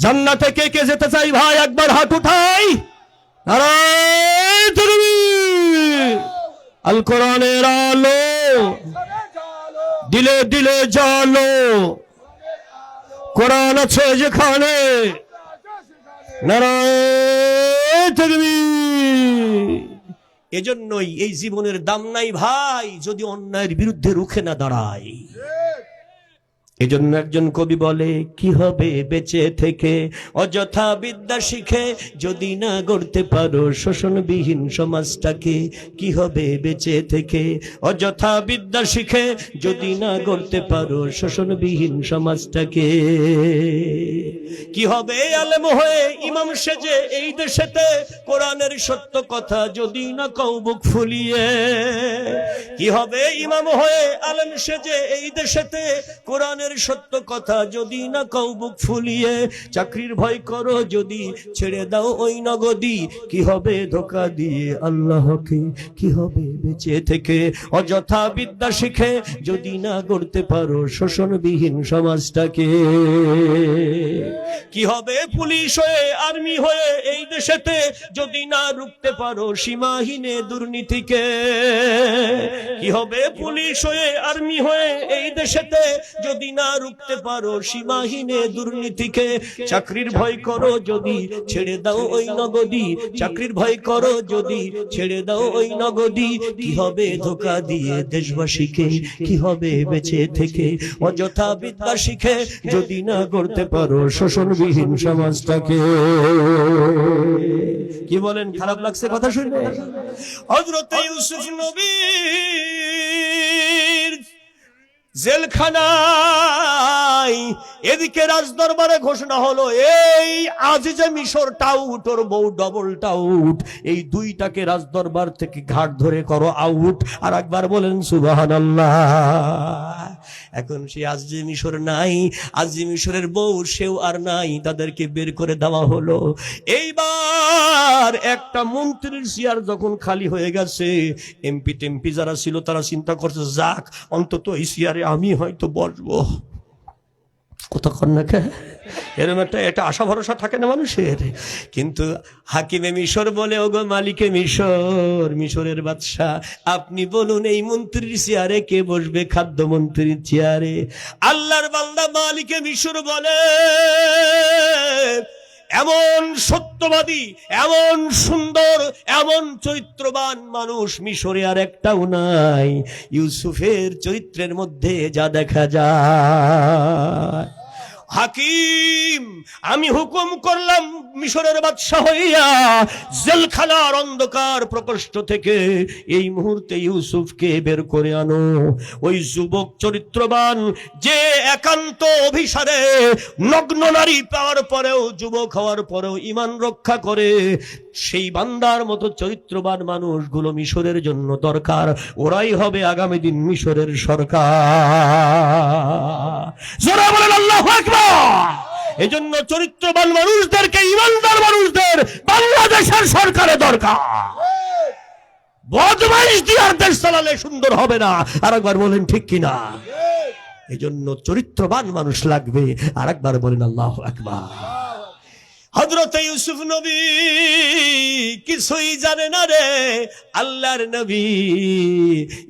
জান্নাতে কে কে যেতে চাই ভাই? একবার হাত উঠাই। নারায়ে তাকবীর। আল কোরআনের আলো দিলে দিলে জালো, কোরআন আছে যেখানে, নারায়ে তাকবীর। এজন্যই এই জীবনের দাম নাই ভাই যদি অন্যায়ের বিরুদ্ধে রুখে না দাঁড়ায়। এজন্য একজন কবি বলে, কি হবে বেঁচে থেকে অযথা বিদ্যা শিখে, যদি না গড়তে পারো শোষণবিহীন সমাজটাকে। কি হবে বেঁচে থেকে অযথা বিদ্যা শিখে, যদি না গড়তে পারো শোষণবিহীন সমাজটাকে। কি হবে আলেম হয়ে ইমাম সেজে এই দেশেতে, কোরআনের সত্য কথা যদি না কও বুক ফুলিয়ে। কি হবে ইমাম হয়ে আলেম সেজে এই দেশেতে, কোরআনের সত্য কথা যদি না কও বুক ফুলিয়ে। চাকরির ভয় করো যদি ছেড়ে দাও ওই নগদি, কি হবে ধোকা দিয়ে আল্লাহকে। কি হবে বেঁচে থেকে অযথা বিদ্যা শিখে, যদি না গড়তে পারো শোষণবিহীন সমাজটাকে। কি হবে পুলিশ হয়ে আর্মি হয়ে এই দেশেতে, যদি না রুখতে পারো সীমাহীন দুর্নীতিকে। কি হবে পুলিশ হয়ে আর্মি হয়ে এই দেশেতে, যদি না রুখতে পারো সীমাহীন দুর্নীতিকে। চাকরির ভয় করো যদি ছেড়ে দাও ওই নগদি, চাকরির ভয় করো যদি ছেড়ে দাও ওই নগদি। কি হবে ধোকা দিয়ে দেশবাসীকে, কি হবে বেঁচে থেকে অযথা বিদ্যা শিখে, যদি না করতে পারো শোষণবিহীন সমাজটাকে। কি বলেন? খারাপ লাগছে কথা শুনে? হযরত ইউসুফ নবীর জেলখানায়, এদিকে রাজদরবারে ঘোষণা হলো এই আজিজে মিশর টাউট, ওর বউ ডবল টাউট, এই দুইটাকে রাজদরবার থেকে ঘাট ধরে করো আউট। আর একবার বলেন সুবহানাল্লাহ। এখন সে আজিজে মিশর নাই, আজিজে মিশরের বউ সেও আর নাই, তাদেরকে বের করে দেওয়া হলো। এইবার একটা মন্ত্রীর চেয়ার যখন খালি হয়ে গেছে, এমপি টেমপি যারা ছিল তারা চিন্তা করছে যাক অন্তত এই চেয়ারে আমি হয়তো বসবো। কতক্ষণ না এরকম একটা আশা ভরসা থাকে না মানুষের। কিন্তু হাকিমে মিশর বলে, ওগো মালিকে মিশর, মিশরের বাদশা, আপনি বলুন এই মন্ত্রীর চেয়ারে কে বসবে? খাদ্যমন্ত্রীর চেয়ারে। আল্লাহর বান্দা মালিকে মিশর বলে, এমন সত্যবাদী, এমন সুন্দর, এমন চরিত্রবান মানুষ মিশরে আর একটাও নাই। ইউসুফের চরিত্রের মধ্যে যা দেখা যায়। হাকিম, আমি হুকুম করলাম মিশরের বাদশা হইয়া জেলখানার অন্ধকার প্রকোষ্ঠ থেকে এই মুহূর্তে ইউসুফকে বের করে আনো। ওই যুবক চরিত্রবান, যে একান্ত অভিসারে নগ্ন নারী পাওয়ার পরেও, যুবক হওয়ার পরেও ঈমান রক্ষা করে, সেই বান্দার মতো চরিত্রবান মানুষগুলো মিশরের জন্য দরকার। ওরাই হবে আগামী দিন মিশরের সরকার। যারা বলেন আল্লাহু আকবার। এজন্য চরিত্রবান মানুষদেরকে, ঈমানদার মানুষদের বাংলাদেশের সরকারে দরকার। বদমাইশ দিয়ে আর দেশ চালালে সুন্দর হবে না। আরেকবার বলেন ঠিক কিনা? এজন্য চরিত্রবান মানুষ লাগবে। আরেকবার বলেন আল্লাহু আকবার। হযরত ইউসুফ নবী কিছুই জানে না রে। আল্লাহর নবী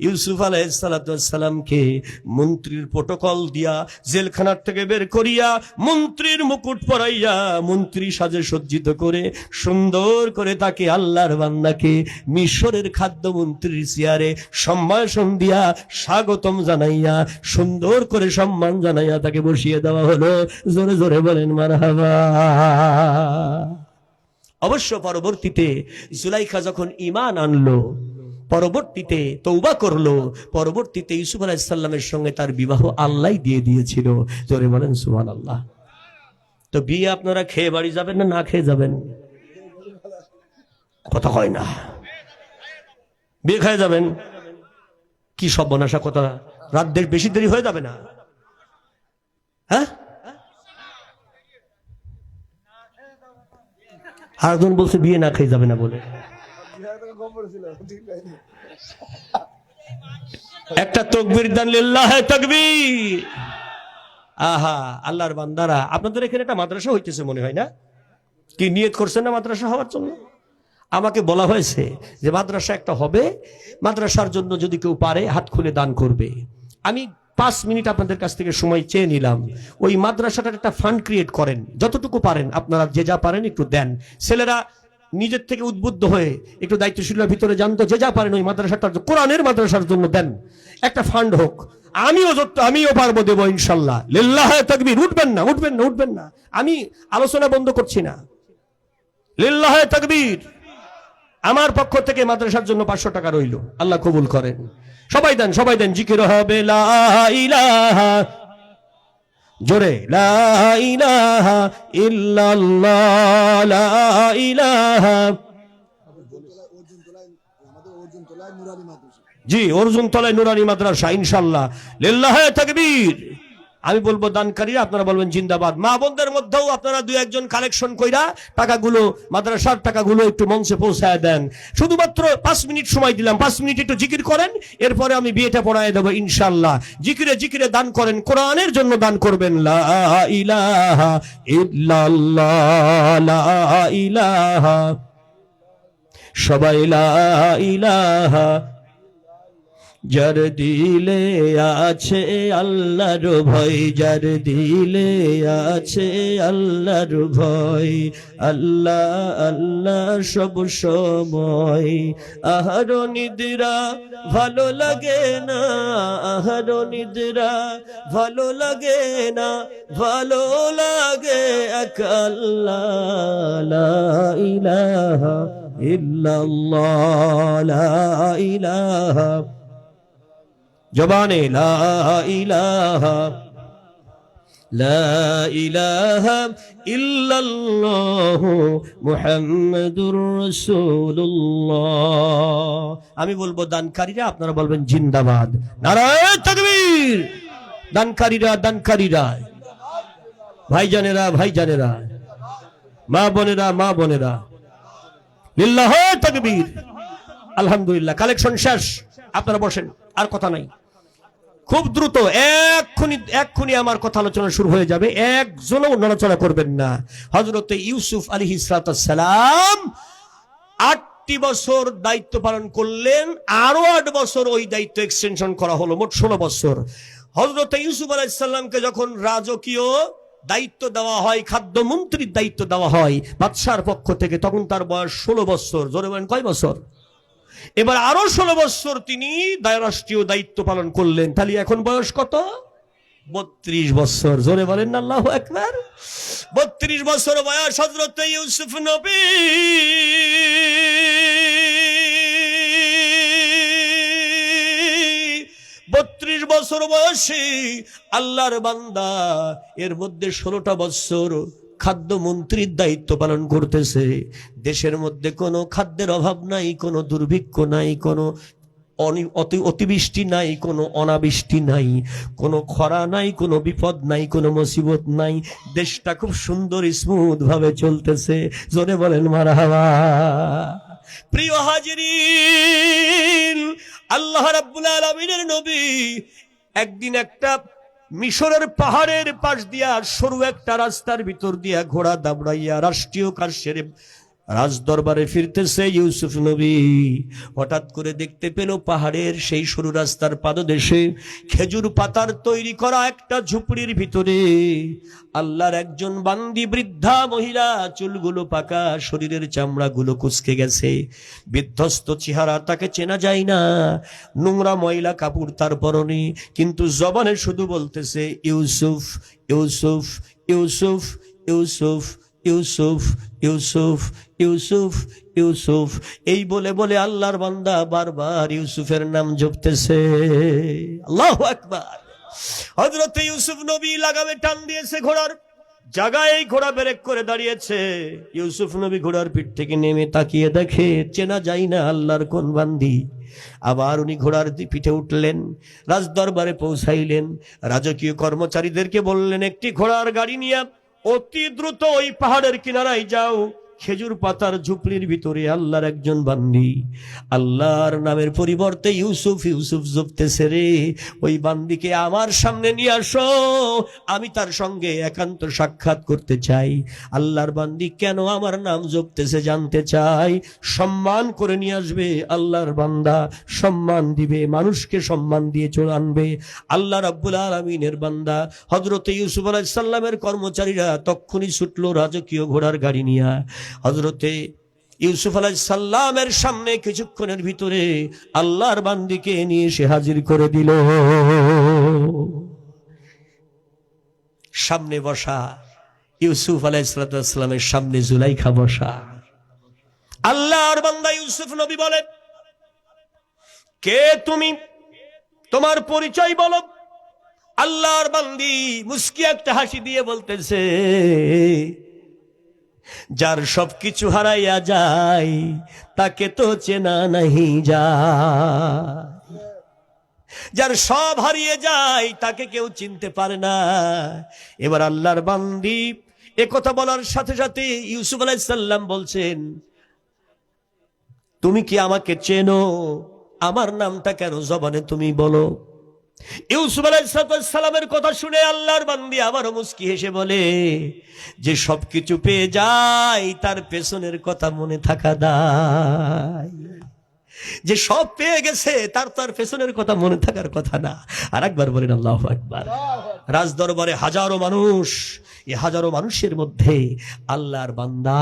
ইউসুফ আলাইহিস সালাতু ওয়াস সালামকে মন্ত্রীর প্রটোকল দিয়া জেলখানার থেকে বের করিয়া, মন্ত্রীর মুকুট পরাইয়া, মন্ত্রী সাজে সজ্জিত করে, সুন্দর করে তাকে, আল্লাহর বান্দাকে মিশরের খাদ্যমন্ত্রীর চেয়ারে সম্ভাষণ দিয়া, স্বাগতম জানাইয়া, সুন্দর করে সম্মান জানাইয়া তাকে বসিয়ে দেওয়া হলো। জোরে জোরে বলেন মারহাবা। অবশ্য পরবর্তীতে জুলাইখা যখন ঈমান আনলো, পরবর্তীতে তওবা করলো, পরবর্তীতে ইউসুফ আলাইহিস সালামের সঙ্গে তার বিবাহ আল্লাহ দিয়ে দিয়েছিল। জোরে বলেন সুবহানাল্লাহ। তো বিয়ে আপনারা খেয়ে বাড়ি যাবেন না না খেয়ে যাবেন? কথা হয় না। বিয়ে খেয়ে যাবেন? কি সর্বনাশা কথা! রাত বেশি দেরি হয়ে যাবে না? হ্যাঁ, আরেকজন বলছে বিয়ে না খেয়ে যাবে না বলে। একটা তাকবীর দেন, লিল্লাহি তাকবীর। আহা, আল্লাহর বান্দারা, আপনাদের এখানে একটা মাদ্রাসা হইতেছে মনে হয় না? কি নিয়ত করছেন না মাদ্রাসা হওয়ার জন্য? আমাকে বলা হয়েছে যে মাদ্রাসা একটা হবে, মাদ্রাসার জন্য যদি কেউ পারে হাত খুলে দান করবে। আমি 5 মিনিট আপনাদের কাছ থেকে সময় চেয়ে নিলাম। ওই মাদ্রাসাটার একটা ফান্ড ক্রিয়েট করেন, যতটুকু পারেন আপনারা, যে যা পারেন একটু দেন। ছেলেরা নিজের থেকে উদ্বুদ্ধ হয়ে একটু দায়িত্বশীলের ভিতরে জানতো, যে যা পারেন ওই মাদ্রাসাটার, কোরআনের মাদ্রাসার জন্য দেন। একটা ফান্ড হোক, আমিও পারবো দেবো ইনশাল্লাহ। লিল্লাহি তাকবীর। উঠবেন না, উঠবেন না, উঠবেন না। আমি আলোচনা বন্ধ করছি না। লিল্লাহি তাকবীর। আমার পক্ষ থেকে মাদ্রাসার জন্য 500 টাকা রইল, আল্লাহ কবুল করেন। সবাই দেন, সবাই দেন। জিকির হবে লা ইলাহা, জোরে লা ইলাহা ইল্লাল্লাহ, লা ইলাহা। জি, অর্জুনতলায় নুরানি মাদ্রাসা ইনশাআল্লাহ। লিল্লাহি তাকবীর। আমি বলবো দানকারীরা, আপনারা বলবেন জিন্দাবাদ। মা বোনদের মধ্যেও আপনারা 2-1 জন কালেকশন কইরা টাকাগুলো, মাদ্রাসার টাকাগুলো একটু মঞ্চে পৌঁছায় দেন। শুধুমাত্র 5 মিনিট সময় দিলাম, 5 মিনিট একটু জিকির করেন, এরপরে আমি বিয়েটা পড়ায় দেবো ইনশাআল্লাহ। জিকিরে জিকিরে দান করেন, কোরআনের জন্য দান করবেন। লা ইলাহা ইল্লাল্লাহ, লা ইলাহা। সবাই লা ইলাহা। যার দিলে আছে আল্লাহর ভয়, যার দিলে আছে আল্লাহর ভয়, আল্লাহ আল্লাহ সব সময়। আহার নিদ্রা ভালো লাগে না, আহার নিদ্রা ভালো লাগে না, ভালো লাগে এক আল্লাহ, লা ইলাহা ইল্লাল্লাহ, লা ইলাহা। জবানে লা ইলাহা লা ইলাহা ইল্লাল্লাহু মুহাম্মাদুর রাসূলুল্লাহ। আমি বলবো দানকারীরা, আপনারা বলবেন জিন্দাবাদ, নারায়ে তাকবীর। দানকারীরা, দানকারীরা, ভাইজানেরা, ভাইজানেরা, মা বোনেরা, মা বোনেরা, লিল্লাহি তাকবীর। আলহামদুলিল্লাহ, কালেকশন শেষ, আপনারা বসেন, আর কথা নাই। খুব দ্রুত এক্ষুনি আমার কথা আলোচনা শুরু হয়ে যাবে, একজনও নড়াচড়া করবেন না। হযরত ইউসুফ আলাইহিস সালাম 8টি বছর দায়িত্ব পালন করলেন, আরো 8 বছর ওই দায়িত্ব এক্সটেনশন করা হলো, মোট 16 বছর। হযরত ইউসুফ আলাইহিস সালামকে যখন রাজকীয় দায়িত্ব দেওয়া হয়, খাদ্যমন্ত্রীর দায়িত্ব দেওয়া হয় বাদশার পক্ষ থেকে, তখন তার বয়স 16 বছর। জোরে বলেন কয় বছর? এবার আরো 16 বছর তিনি রাষ্ট্রীয় দায়িত্ব পালন করলেন, তাহলে এখন বয়স কত? 32 বছর। জোরে বলেন না আল্লাহু আকবার। 32 বছর বয়স হযরত ইউসুফ নবী। 32 বছর বয়সে আল্লাহর বান্দা, এর মধ্যে 16টা বছর খাদ্যমন্ত্রীর দায়িত্ব পালন করতেছে। দেশের মধ্যে কোনো খাদ্যের অভাব নাই, কোনো দুর্ভিক্ষ নাই, কোনো অতিবৃষ্টি নাই, কোনো অনাবৃষ্টি নাই, কোনো খরা নাই, কোনো বিপদ নাই, কোনো মুসিবত নাই। দেশটা খুব সুন্দর স্মুথ ভাবে চলতেছে। জোরে বলেন মারহাবা। প্রিয় হাজিরিন, আল্লাহ রাব্বুল আলামিনের নবী একদিন একটা মিশরের পাহাড়ের পাশ দিয়া সরু একটা রাস্তার ভিতর দিয়া ঘোড়া দাবড়াইয়া রাষ্ট্রীয় কাজ সেরে রাজদরবারে ফিরতেছে ইউসুফ নবী। হঠাৎ করে দেখতে পেল পাহাড়ের সেই সরু রাস্তার পাদদেশে খেজুর পাতার তৈরি করা একটা ঝুপড়ির ভিতরে আল্লাহর একজন বান্দি বৃদ্ধা মহিলা, চুলগুলো পাকা, শরীরের চামড়াগুলো কুঁচকে গেছে, বিধ্বস্ত চেহারা, তাকে চেনা যায় না, নোংরা ময়লা কাপড় তার পরনে, কিন্তু জবানে শুধু বলতেছে ইউসুফ, ইউসুফ, ইউসুফ, ইউসুফ, ইউসুফ, ইউসুফ, ইউসুফ, ইউসুফ। এই বলে বলে আল্লাহর বান্দা বারবার ইউসুফের নাম জপতেছে। আল্লাহু আকবার। হযরত ইউসুফ নবী লাগামে টান দিয়েছে ঘোড়ার জায়গায়, ঘোড়া ব্রেক করে দাঁড়িয়েছে। ইউসুফ নবী ঘোড়ার পিঠ থেকে নেমে তাকিয়ে দেখে চেনা যায় না আল্লাহর কোন বান্দি। আবার উনি ঘোড়ার পিঠে উঠলেন, রাজদরবারে পৌঁছাইলেন, রাজকীয় কর্মচারীদেরকে বললেন একটি ঘোড়ার গাড়ি নিয়ে অতি দ্রুত ওই পাহাড়ের কিনারায় যাও, খেজুর পাতার ঝুপড়ির ভিতরে আল্লাহর একজন বান্দি আল্লাহর নামের পরিবর্তে ইউসুফ ইউসুফ জপতেছে রে, ওই বান্দিকে আমার সামনে নিয়ে আসো, আমি তার সঙ্গে একান্ত সাক্ষাৎ করতে চাই। আল্লাহর বান্দি কেন আমার নাম জপতেছে জানতে চাই। সম্মান করে নিয়ে আসবে আল্লাহর বান্দা, সম্মান দিবে, মানুষকে সম্মান দিয়ে চলে আনবে। আল্লাহ রাব্বুল আলামিনের বান্দা হযরত ইউসুফ আলাইহিস সালামের কর্মচারীরা তক্ষুনি ছুটলো রাজকীয় ঘোড়ার গাড়ি নিয়ে। হযরতে ইউসুফ আলাইহিস সালামের সামনে কিছুক্ষণের ভিতরে আল্লাহর বান্দিকে নিয়ে এসে হাজির করে দিল। সামনে বসা ইউসুফ আলাইহিস সালামের সামনে জুলাইখা বসা। আল্লাহর বান্দা ইউসুফ নবী বলে, কে তুমি? তোমার পরিচয় বলো। আল্লাহর বান্দি মুস্কি একটা হাসি দিয়ে বলতেছে, যার সবকিছু হারাইয়া যায় তাকে তো চেনা নাহি যায়, যার সব হারিয়ে যায় তাকে কেউ চিনতে পারে না। এবার আল্লাহর বান্দি একথা বলার সাথে সাথে ইউসুফ আলাইহিস সালাম বলছেন, তুমি কি আমাকে চেনো? আমার নামটা কেন জবানে তুমি বলো। ইউসুফ আলাইহিস সালামের কথা শুনে আল্লাহর বান্দি আবারও মুস্কি হেসে বলে, যে সবকিছু পেয়ে যায় তার পেছনের কথা মনে থাকা দায়। যে সব পেয়ে গেছে তার পেছনের কথা মনে থাকার কথা না। আর একবার বলেন আল্লাহু আকবার। রাজদরবারে হাজারো মানুষ, এই হাজারো মানুষের মধ্যে আল্লাহর বান্দা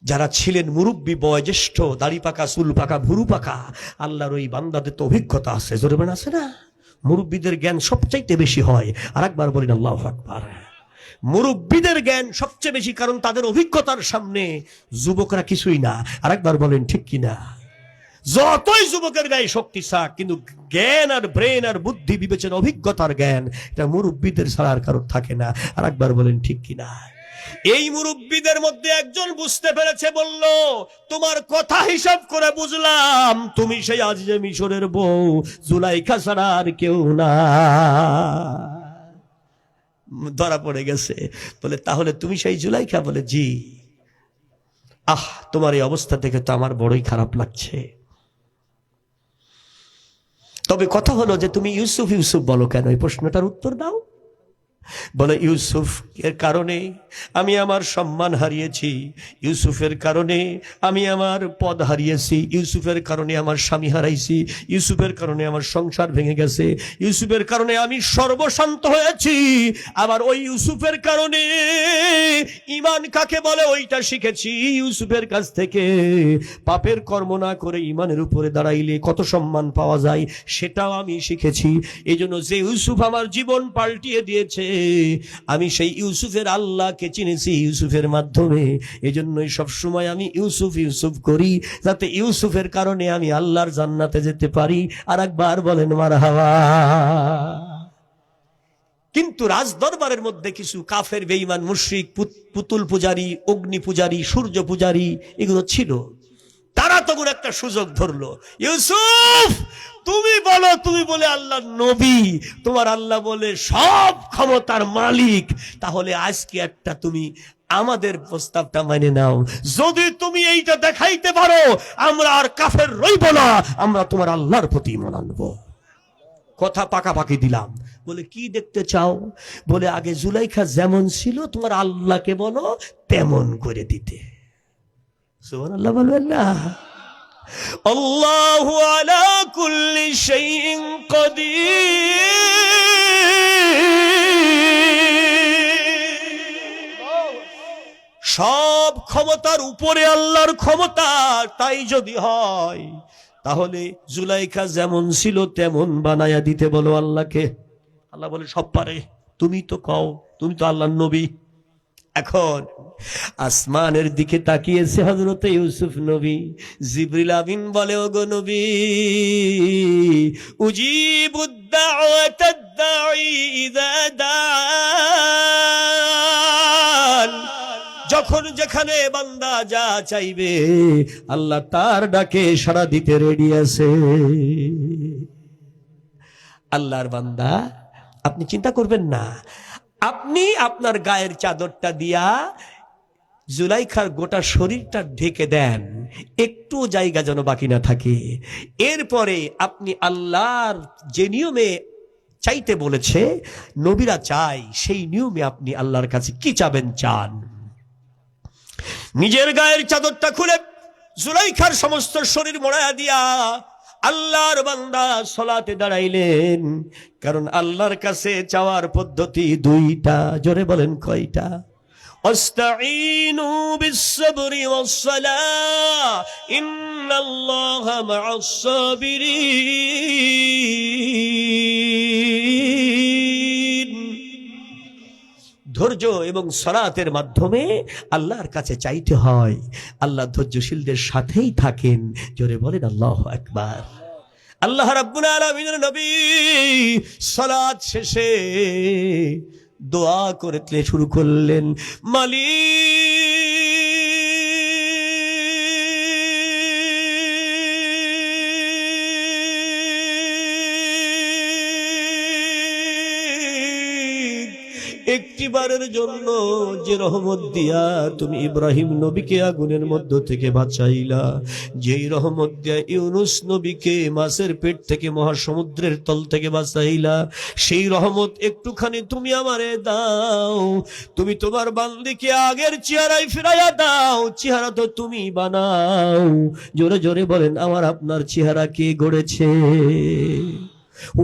যারা ছিলেন মুরব্বী, বয়োজ্যেষ্ঠ, দাড়ি পাকা, চুল পাকা, ভুরু পাকা, আল্লাহর ওই বান্দাদের তো অভিজ্ঞতা আছে, জোরে বলেন আছে না? মুরব্বীদের জ্ঞান সবচাইতে বেশি হয়। আর একবার বলেন আল্লাহু আকবার। মুরব্বীদের জ্ঞান সবচেয়ে বেশি, কারণ তাদের অভিজ্ঞতার সামনে যুবকরা কিছুই না। আর একবার বলেন ঠিক কিনা? যতই যুবকের গায়ে শক্তি থাক, কিন্তু জ্ঞান আর ব্রেন আর বুদ্ধি বিবেচনা অভিজ্ঞতার জ্ঞান এটা মুরব্বীদের ছাড়া আর কারোর থাকে না। আর একবার বলেন ঠিক কিনা? এই মুরব্বীদের মধ্যে একজন বুঝতে পেরেছে, বলল, তোমার কথা হিসাব করে বুঝলাম তুমি সেই আজিজে মিশরের বউ জুলাইখা ছাড়া আর কেউ না। ধরা পড়ে গেছে। বলে, তাহলে তুমি সেই জুলাইখা? বলে, জি। তোমার এই অবস্থা দেখে তো আমার বড়ই খারাপ লাগছে। তবে কথা হলো যে তুমি ইউসুফ ইউসুফ বলো কেন? এই প্রশ্নটার উত্তর দাও। বলে, ইউসুফ এর কারণে আমি আমার সম্মান হারিয়েছি, ইউসুফের কারণে আমি আমার পদ হারিয়েছি, ইউসুফের কারণে আমার স্বামী হারাইছি, ইউসুফের কারণে আমার সংসার ভেঙে গেছে, ইউসুফের কারণে আমি সর্বশান্ত হয়েছি। আবার ওই ইউসুফের কারণে ঈমান কাকে বলে ওইটা শিখেছি ইউসুফের কাছ থেকে। পাপের কর্ম না করে ঈমানের উপরে দাঁড়াইলে কত সম্মান পাওয়া যায় সেটাও আমি শিখেছি। এই জন্য যে ইউসুফ আমার জীবন পাল্টিয়ে দিয়েছে, আমি সেই ইউসুফের আল্লাহকে চিনেছি ইউসুফের মাধ্যমে। এজন্যই সবসময় আমি ইউসুফ ইউসুফ করি, যাতে ইউসুফের কারণে আমি আল্লাহর জান্নাতে যেতে পারি। আর একবার বলেন মারহাবা। কিন্তু রাজ দরবারের মধ্যে কিছু কাফের, বেঈমান, মুশরিক, পুতুল পূজারী, অগ্নি পূজারী, সূর্য পূজারী এগুলো ছিল। তারা তখন একটা সুযোগ ধরলো, ইউসুফ তুমি বলো, তুমি বলে আল্লাহর নবী, তোমার আল্লাহ বলে সব ক্ষমতার মালিক, তাহলে আজকে একটা তুমি আমাদের প্রস্তাবটা মেনে নাও। যদি তুমি এইটা দেখাইতে পারো, আমরা আর কাফের রইব না, আমরা তোমার আল্লাহর প্রতি ঈমান আনবো। কথা পাকাপাকি দিলাম। বলে, কি দেখতে চাও? বলে, আগে জুলাইখা যেমন ছিল তোমার আল্লাহকে বলো তেমন করে দিতে। সুবহানাল্লাহ বলবেন না? আল্লাহু আলা কুল্লি শাইইন কাদির। সব ক্ষমতার উপরে আল্লাহর ক্ষমতা। তাই যদি হয় তাহলে জুলাইখা যেমন ছিল তেমন বানায়া দিতে বলো আল্লাহকে। আল্লাহ বলে, সব পারে, তুমি তো কও, তুমি তো আল্লাহর নবী। এখন আসমানের দিকে তাকিয়েছে হযরতে ইউসুফ নবী। জিবরিল আমিন বলে, ওগো নবী, উজিবুদ দাওয়াতাদ দাঈ ইযা দাআন। যখন যেখানে বান্দা যা চাইবে আল্লাহ তার ডাকে সাড়া দিতে রেডি আছে। আল্লাহর বান্দা, আপনি চিন্তা করবেন না, আপনি আপনার গায়ের চাদরটা দিয়া জুলাইখার গোটা শরীরটা ঢেকে দেন, একটু জায়গা যেন বাকি না থাকে। এরপরে আপনি আল্লাহর যে নিয়মে চাইতে বলেছে, নবীরা চাই, সেই নিয়মে আপনি আল্লাহর কাছে কি চাবেন চান। নিজের গায়ের চাদরটা খুলে জুলাইখার সমস্ত শরীর মোড়ায়া দিয়া আল্লাহর বান্দা সালাতে দাঁড়াইলেন। কারণ আল্লাহর কাছে চাওয়ার পদ্ধতি দুইটা। জোরে বলেন কয়টা? আস্তাঈনু বিস-সাবরি ওয়াস-সালাহ ইন্নাল্লাহা মা'আস-সাবিরিন। ধৈর্য এবং সালাতের মাধ্যমে আল্লাহর কাছে চাইতে হয়। আল্লাহ ধৈর্যশীলদের সাথেই থাকেন। জোরে বলেন আল্লাহু আকবার। আল্লাহ রাব্বুল আলামিনের নবী সালাত শেষে দোয়া করতে শুরু করলেন, একটিবারের জন্য যে রহমত দিয়া তুমি ইব্রাহিম নবীকে আগুনের মধ্য থেকে বাঁচাইলা, যেই রহমত দিয়া ইউনুস নবীকে মাছের পেট থেকে মহাসমুদ্রের তল থেকে বাঁচাইলা, সেই রহমত একটুখানি তুমি আমারে দাও। তুমি তোমার বান্দীকে আগের চেহারায় ফিরাইয়া দাও। চেহারা তো তুমি বানাও। জোরে জোরে বলেন, আমার আপনার চেহারা কে গড়েছে?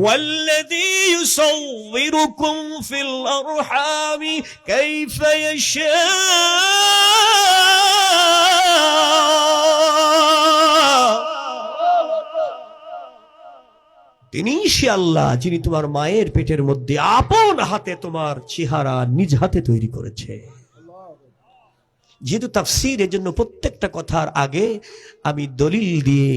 والذي يصوركم في الأرحام كيف يشاء। তিনি সে আল্লাহ যিনি তোমার মায়ের পেটের মধ্যে আপন হাতে তোমার চেহারা নিজ হাতে তৈরি করেছে। যেহেতু তাফসীর, এজন্য প্রত্যেকটা কথার আগে আমি দলিল দিয়ে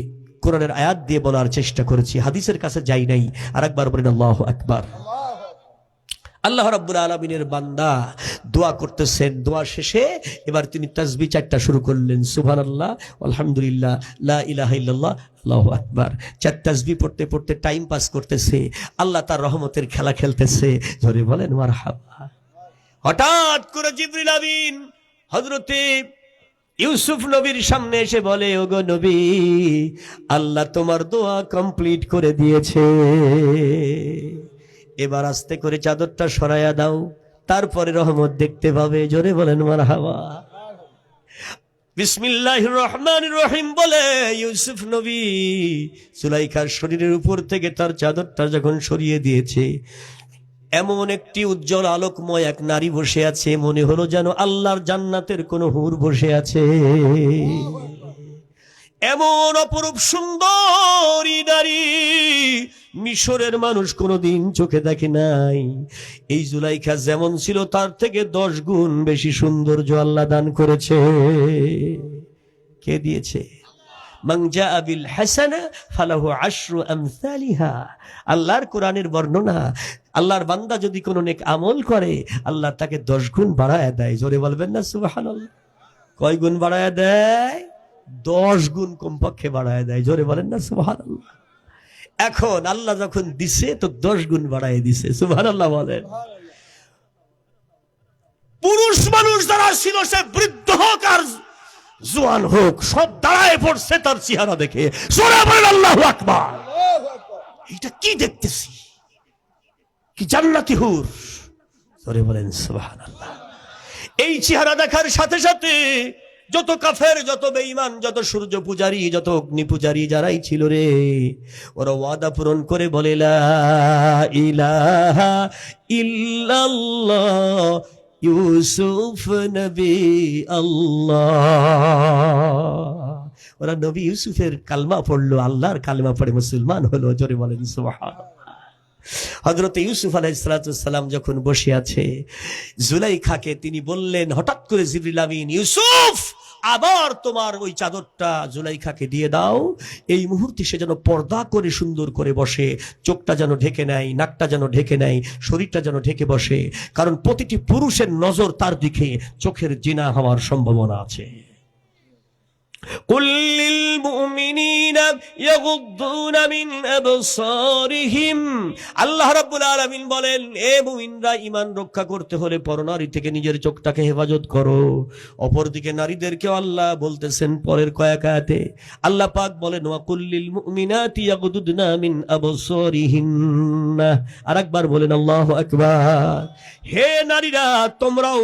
কোরআনের আয়াত দিয়ে বলার চেষ্টা করেছি, হাদিসের কাছে যাই নাই। আরেকবার বলেন আল্লাহু আকবার। আল্লাহ রাব্বুল আলামিনের বান্দা দোয়া করতেছেন, দোয়া শেষে এবার তিনি তাসবিহ 4টা শুরু করলেন, সুবহানাল্লাহ, আলহামদুলিল্লাহ, লা ইলাহা ইল্লাল্লাহ, আল্লাহু আকবার। 4 তাসবিহ পড়তে পড়তে টাইম পাস করতেছে, আল্লাহ তার রহমতের খেলা খেলতেছে, জোরে বলেন মারহাবা। হঠাৎ করে জিবরিল আমিন হযরতে ইউসুফ নবীর সামনে এসে বলে, ওগো নবী, আল্লাহ তোমার দোয়া কমপ্লিট করে দিয়েছে, এবার আস্তে করে চাদরটা সরাইয়া দাও, তারপরে রহমত দেখতে পাবে, জোরে বলেন মারহাবা। বিসমিল্লাহির রহমানির রহিম বলে ইউসুফ নবী সুলাইখার শরীরের উপর থেকে তার চাদরটা যখন সরিয়ে দিয়েছে, এমন একটি উজ্জ্বল আলোকময় এক নারী বসে আছে, মনে হলো যেন আল্লাহর জান্নাতের কোন হুর বসে আছে। এমন অপরূপ সুন্দরী নারী মিশরের মানুষ কোনোদিন চোখে দেখে নাই। এই জুলাইখা যেমন ছিল তার থেকে 10 গুণ বেশি সৌন্দর্য আল্লাহ দান করেছে। কে দিয়েছে? মান জাআ বিল হাসানা ফালাহু আশরু আমসালিহা। আল্লাহর কোরআনের বর্ণনা, আল্লাহর বান্দা যদি কোনো নেক আমল করে আল্লাহ তাকে 10 গুণ বাড়ায়া দেয়। জোরে বলবেন না সুবহানাল্লাহ। কয় গুণ বাড়ায়া দেয়? 10 গুণ কমপক্ষে বাড়ায় দেয়। জোরে বলেন না সুবহানাল্লাহ। এখন আল্লাহ যখন দিছে তো 10 গুণ বাড়ায় দিছে, সুবহানাল্লাহ বলেন। পুরুষ মানুষ যারা ছিল, সে বৃদ্ধ হোক আর জওয়ান হোক, সব দাঁড়ায় পড়ছে তার চেহারা দেখে। জোরে বলেন আল্লাহু আকবার। এটা কি দেখতেছি? কি জান্নাতি হুর। জোরে বলেন সুবহানাল্লাহ। এই চেহারা দেখার সাথে সাথে যত কাফের, যত বেঈমান, যত সূর্য পূজারী, যত অগ্নি পূজারী যারাই ছিল রে, ওরা ওয়াদা পূরণ করে বলে লা ইলাহা ইল্লাল্লাহ ইউসুফ নবী আল্লাহ। ওরা নবী ইউসুফের কালমা পড়লো, আল্লাহর কালমা পড়ে মুসলমান হলো। জোরে বলেন সুবহানাল্লাহ। হযরত ইউসুফ আলাইহিস সালাম যখন বসে আছে, জুলাইখাকে তিনি বললেন, হঠাৎ করে জিবরিল আমিন, ইউসুফ আবার তোমার ওই চাদরটা জুলাইখাকে দিয়ে দাও। এই মুহূর্তে সে যেন পর্দা করে সুন্দর করে বসে, চোখটা যেন ঢেকে নেয়, নাকটা যেন ঢেকে নেয়, শরীরটা যেন ঢেকে বসে, কারণ প্রতিটি পুরুষের নজর তার দিকে, চোখের জিনা হওয়ার সম্ভাবনা আছে। قل للمؤمنين يغضون من أبصارهم। আল্লাহ রাব্বুল আলামিন বলেন, এ মুমিনরা, ঈমান রক্ষা করতে হলে পরনারী থেকে নিজের চোখটাকে হেফাজত করো। অপরদিকে নারীদেরকে আল্লাহ বলতেছেন পরের কয়েক আয়াতে, আল্লাহ পাক বলেন, ওয়া কুল লিল মুমিনাতি ইয়াগদুদনা মিন আবসারিহিন্না। আরেকবার বলেন আল্লাহু আকবার। হে নারীরা, তোমরাও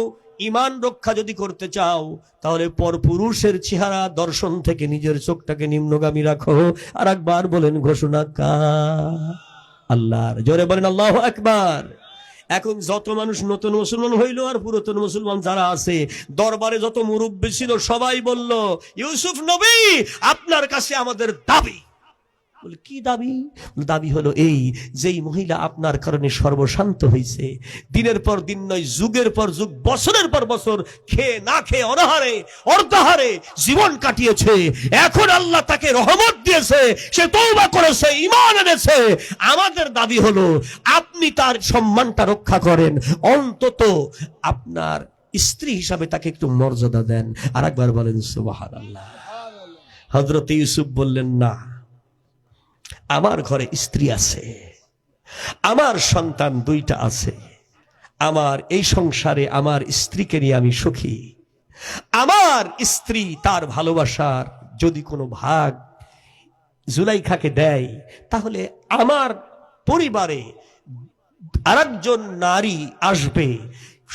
ঈমান রক্ষা যদি করতে চাও তাহলে পরপুরুষের চেহারা দর্শন থেকে নিজের চোখটাকে নিম্নগামী রাখো। আর একবার বলেন, ঘোষণা কার? আল্লাহর। জোরে বলেন আল্লাহু আকবার। এখন যত মানুষ নতুন মুসলমান হইল আর পুরাতন মুসলমান যারা আছে, দরবারে যত মুরব্বি ছিল সবাই বলল, ইউসুফ নবী, আপনার কাছে আমাদের দাবি। বলে, কি দাবি? দাবি হলো এই, যেই মহিলা আপনার কারণে সর্বশান্ত হয়েছে, দিনের পর দিন নয়, যুগের পর যুগ, বছরের পর বছর খেয়ে না খেয়ে, অনাহারে অর্ধাহারে জীবন কাটিয়েছে, এখন আল্লাহ তাকে রহমত দিয়েছে, সে তওবা করেছে, ঈমান এনেছে। আমাদের দাবি হলো আপনি তার সম্মানটা রক্ষা করেন, অন্তত আপনার স্ত্রী হিসাবে তাকে একটু মর্যাদা দেন। আর একবার বলেন সুবহানাল্লাহ। হযরত ইউসুফ বললেন, না, আমার ঘরে স্ত্রী আছে, আমার সন্তান 2টা আছে, আমার এই সংসারে আমার স্ত্রীকে নিয়ে আমি সুখী। আমার স্ত্রী তার ভালোবাসার যদি কোনো ভাগ জুলাইখাকে দেয়, তাহলে আমার পরিবারে আরেকজন নারী আসবে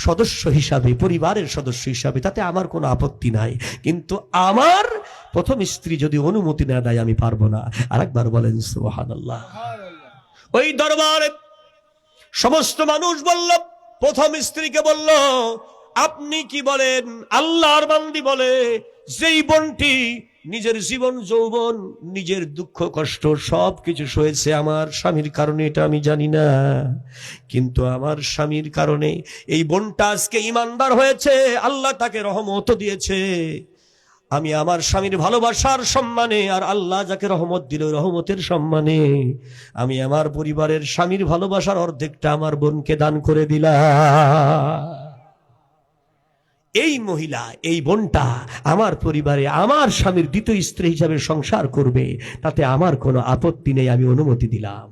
সদস্য হিসাবে, পরিবারের সদস্য হিসাবে, তাতে আমার কোনো আপত্তি নাই। কিন্তু আমার প্রথম স্ত্রী যদি অনুমতি না দেয় আমি পারবো না। আরেকবার বলেন সুবহানাল্লাহ। ওই দরবারে সমস্ত মানুষ বলল, প্রথম স্ত্রীকে বলল, আপনি কি বলেন? আল্লাহর বান্দি বলে, যেই বোনটি নিজের জীবন যৌবন, নিজের দুঃখ কষ্ট সবকিছু সয়েছে আমার স্বামীর কারণে, এটা আমি জানি না, কিন্তু আমার স্বামীর কারণে এই বোনটা আজকে ঈমানদার হয়েছে, আল্লাহ তাকে রহমত দিয়েছে। আমি আমার স্বামীর ভালোবাসার সম্মানে, আর আল্লাহ যাকে রহমত দিল রহমতের সম্মানে, আমি আমার পরিবারের স্বামীর ভালোবাসার অর্ধেকটা আমার বোনকে দান করে দিলাম। এই মহিলা, এই বোনটা আমার পরিবারে আমার স্বামীর দ্বিতীয় স্ত্রী হিসাবে সংসার করবে, তাতে আমার কোনো আপত্তি নেই, আমি অনুমতি দিলাম।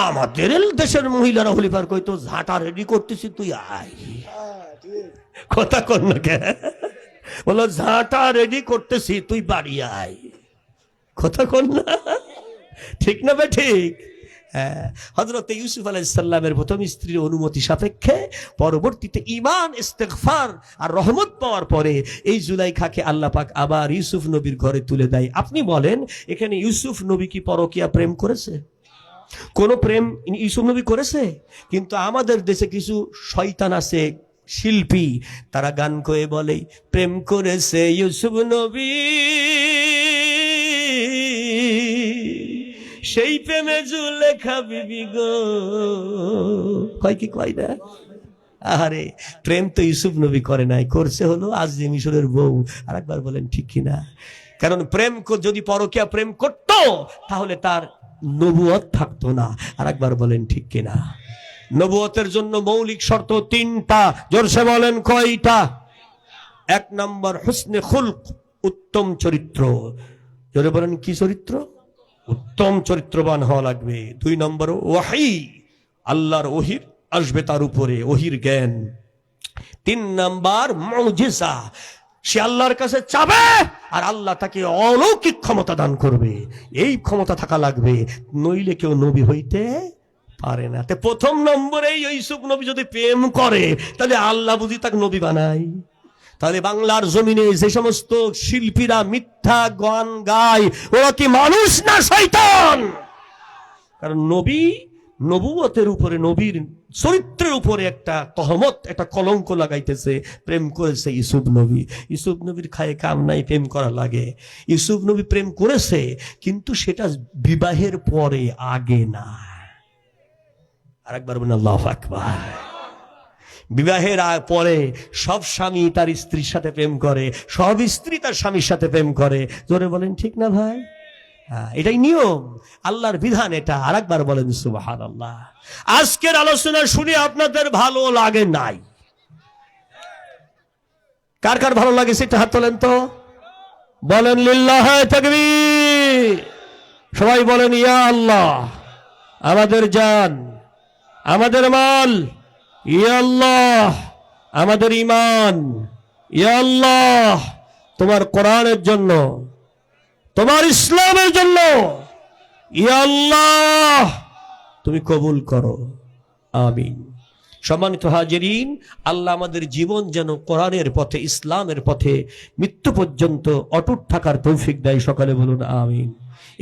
আমাদের দেশের মহিলারা হলিবার কইতো ঝাঁটা রেডি করতেছি, তুই আয়। কথা কর না কে, বলো ঝাঁটা রেডি করতেছি, তুই বাড়ি আয়। কথা কর না, ঠিক না বে ঠিক? হ্যাঁ, হযরত ইউসুফ আলাইহিস সালামের প্রথম স্ত্রীর অনুমতি সাপেক্ষে পরবর্তীতে ঈমান, ইস্তেগফার আর রহমত পাওয়ার পরে এই জুলাইখাকে আল্লাহ পাক আবার ইউসুফ নবীর ঘরে তুলে দেয়। আপনি বলেন, এখানে ইউসুফ নবী কি পরকীয়া প্রেম করেছে? কোন প্রেম ইউসুফ নবী করেছে? কিন্তু আমাদের দেশে কিছু শয়তান আছে, শিল্পী, তারা গান করে বলে প্রেম করেছে ইউসুফ নবী, সেই প্রেমে জুলেখা বিবি গো। কয় কি কয় না? আরে প্রেম তো ইউসুফ নবী করে নাই, করছে হলো আজকে মিশরের বউ। আর একবার বলেন ঠিক কিনা? কারণ প্রেম যদি পরকীয়া প্রেম করত তাহলে তার নবুয়ত থাকতো না। আর একবার বলেন ঠিক কিনা? নবুয়তের জন্য মৌলিক শর্ত তিনটা, জোরসে বলেন কয়টা? এক নম্বর হুসনে খুলক, উত্তম চরিত্র। জোরে বলেন কি চরিত্র? উত্তম চরিত্রবান হওয়া লাগবে। দুই নম্বর ওয়াহি, আল্লাহর ওহির আসবে তার উপরে, ওহির জ্ঞান। তিন নাম্বার মুজিজা, সে আল্লাহর কাছে চাবে আর আল্লাহ তাকে অলৌকিক ক্ষমতা দান করবে। এই ক্ষমতা থাকা লাগবে, নইলে কেউ নবী হইতে পারে না। তে প্রথম নম্বরে ইউসুফ নবী যদি প্রেম করে তাহলে আল্লাহ বুঝি তাকে নবী বানায়? তাহলে বাংলার জমিনে যে সমস্ত শিল্পীরা মিথ্যা গান গায়, ওরা কি মানুষ না শয়তান? কারণ নবী, নবুয়তের উপরে, নবীর চরিত্রের উপরে একটা তহমত, একটা কলঙ্ক লাগাইতেছে। প্রেম করেছে ইউসুফ নবী। ইউসুফ নবীর খায়ে কাম নাই, প্রেম করা লাগে। ইউসুফ নবী প্রেম করেছে, কিন্তু সেটা বিবাহের পরে, আগে না। আরেকবার বলেন আল্লাহু আকবার। বিবাহের পরে সব স্বামী তার স্ত্রীর সাথে প্রেম করে, সব স্ত্রী তার স্বামীর সাথে প্রেম করে। জোরে বলেন ঠিক না ভাই? এটাই নিয়ম, আল্লাহর বিধান এটা। আর একবার বলেন সুবহানাল্লাহ। আজকের আলোচনা শুনে আপনাদের ভালো লাগে নাই? কার কার ভালো লাগে সেটা হাত তোলেন তো, বলেন লিল্লাহি তাকবীর। সবাই বলেন ইয়া আল্লাহ, আমাদের জান, আমাদের মাল, ইয়া আল্লাহ আমাদের ঈমান, ইয়া আল্লাহ তোমার কোরআনের জন্য, তোমার ইসলামের জন্য, ইয়া আল্লাহ তুমি কবুল করো, আমিন। সম্মানিত হাজিরিন, আল্লাহ আমাদের জীবন যেন কোরআনের পথে, ইসলামের পথে মৃত্যু পর্যন্ত অটুট থাকার তৌফিক দেয়। সকালে বলুন আমিন।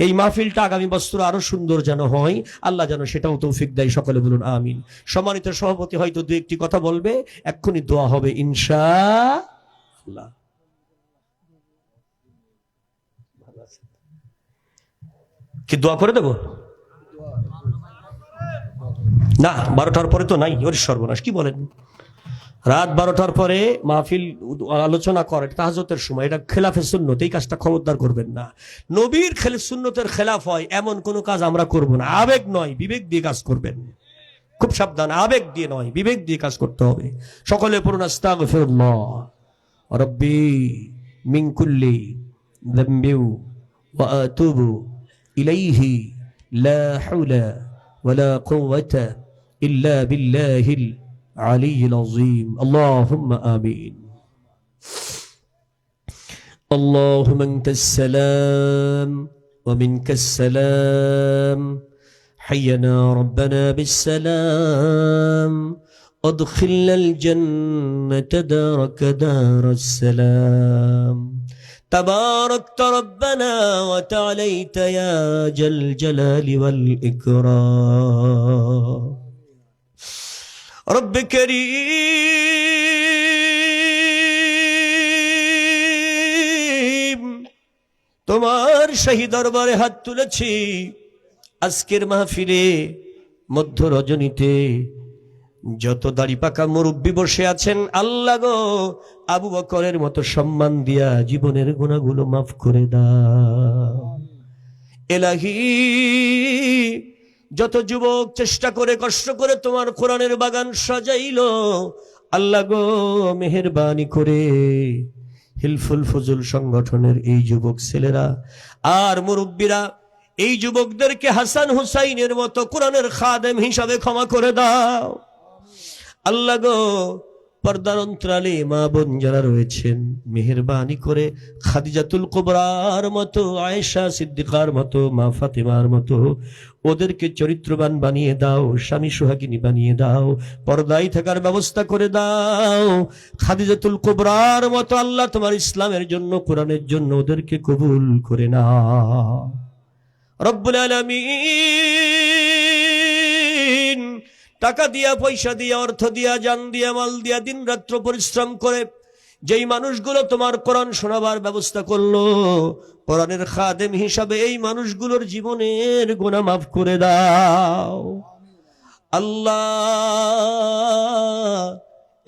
এই মাহফিলটা আগামী বছর আরো সুন্দর যেন হয়, আল্লাহ যেন সেটাও তৌফিক দেয়। সকলে বলুন আমিন। সম্মানিত সভাপতি হয়তো দু একটি কথা বলবে, এক্ষুনি দোয়া হবে ইনশাআল্লাহ। কি দোয়া করে দেব না? 12টার পরে তো নাই, ওর সর্বনাশ। কি বলেন? রাত 12টার পরে মাহফিল আলোচনা করে, তাহাজ্জুদের সময়। এটা খেলাফে সুন্নত, এই কাজটা খবরদার করবেন না। নবীর সুন্নতের খেলাফ হয় এমন কোন কাজ আমরা করব না। আবেগ নয়, বিবেক দিয়ে কাজ করবেন। খুব সাবধান, আবেগ দিয়ে নয়, বিবেক দিয়ে কাজ করতে হবে। সকলে পড়ুন আস্তাগফিরুল্লাহ রাব্বি মিন কুল্লি যামবি ওয়া আতুবু ইলাইহি লা হাওলা ওয়ালা কুওয়াতা ইল্লা বিল্লাহিল العلي العظيم. اللهم آمين. اللهم أنت السلام ومنك السلام، حينا ربنا بالسلام، أدخلنا الجنة دارك دار السلام، تباركت ربنا وتعاليت يا ذا الجلال والإكرام. رب كريم তোমার শাহী দরবারে হাত তুলেছি। আজকের মাহফিলে মধ্য রজনীতে যত দাড়ি পাকা মুরব্বী বসে আছেন, আল্লাহ গো আবু বকরের মতো সম্মান দিয়া জীবনের গুনাহগুলো মাফ করে দাও। এলাহি, যত যুবক চেষ্টা করে কষ্ট করে তোমার কোরআনের বাগান সাজাইলো, আল্লাহ গো মেহেরবানি করে হিলফুল ফজল সংগঠনের এই যুবক ছেলেরা আর মুরব্বীরা এই যুবকদেরকে হাসান হুসাইনের মতো কোরআনের খাদেম হিসাবে ক্ষমা করে দাও। আল্লাহ গো পর্দার অন্তরালে মা বোন যারা রয়েছেন, মেহেরবানি করে খাদিজাতুল কুবরার মতো, আয়েশা সিদ্দিকার মতো, মা ফাতেমার মতো ওদেরকে চরিত্রবান বানিয়ে দাও, স্বামী সুহাগিনী বানিয়ে দাও, পর্দায় থাকার ব্যবস্থা করে দাও। খাদিজাতুল কুবরার মতো আল্লাহ তোমার ইসলামের জন্য, কোরআনের জন্য ওদেরকে কবুল করে নাও রব্বুল আলামিন। টাকা দিয়া, পয়সা দিয়া, অর্থ দিয়া, জান দিয়া, মাল দিয়া, দিন রাত্র পরিশ্রম করে যেই মানুষগুলো তোমার কোরআন শোনাবার ব্যবস্থা করলো, কোরআনের খাদেম হিসাবে এই মানুষগুলোর জীবনের গুনাহ মাফ করে দাও আল্লাহ।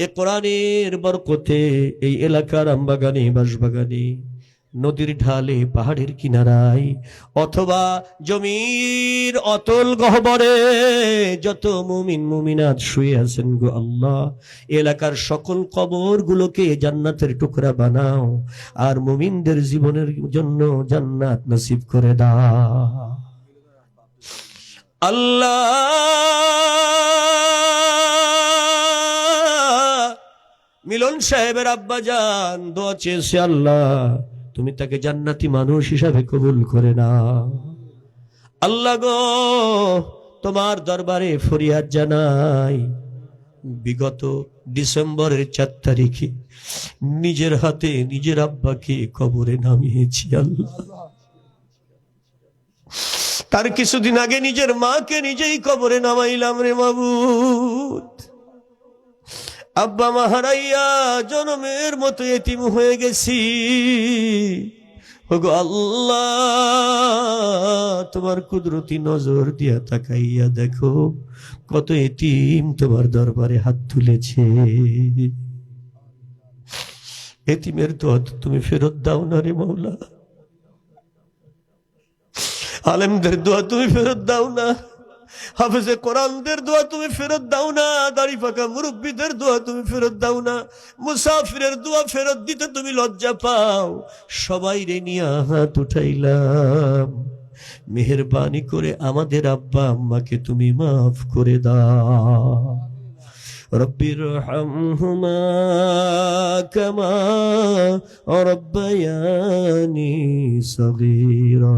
এ কোরআনের বরকতে এই এলাকার আমবাগানে, বাঁশবাগানে, নদীর ঢালে, পাহাড়ের কিনারায় অথবা জমির অতল গহ্বরে যত মুমিন মুমিনাত শুয়ে আছেন গো আল্লাহ, এলাকার সকল কবরগুলোকে জান্নাতের টুকরা বানাও আর মুমিনদের জীবনের জন্য জান্নাত নসিব করে দাও আল্লাহ। মিলন সাহেবের আব্বা জান দোয়া চেয়েছে, আল্লাহ তুমি তাকে জান্নাতি মানুষ হিসাবে কবুল করে নাও আল্লাহ গো। তোমার দরবারে ফরিয়াদ জানাই, বিগত ডিসেম্বরের 4 তারিখে নিজের হাতে নিজের আব্বাকে কবরে নামিয়েছি আল্লাহ। তার কিছুদিন আগে নিজের মাকে নিজেই কবরে নামাইলাম রে মাবুদ। আব্বা মা হারাইয়া জনমের মতো এতিম হয়ে গেছি ওগো আল্লাহ। তোমার কুদরতি নজর দিয়া তাকাইয়া দেখো কত এতিম তোমার দরবারে হাত তুলেছে। এতিমের দোয়া তুমি ফেরত দাও না রে মাওলা, আলেমদের দোয়া তুমি ফেরত দাও না, হাফেজে কোরআনদের দোয়া তুমি ফেরত দাও না, দাড়ি পাকা মুরব্বীদের দোয়া তুমি ফেরত দাও না, মুসাফিরের দোয়া ফেরত দিতে তুমি লজ্জা পাও। সবাই রে নিয়ে হাত উঠাইলাম, মেহেরবানি করে আমাদের আব্বা আম্মাকে তুমি মাফ করে দাও। রব্বির হামহুমা কামা রব্বায়ানি সগীরা,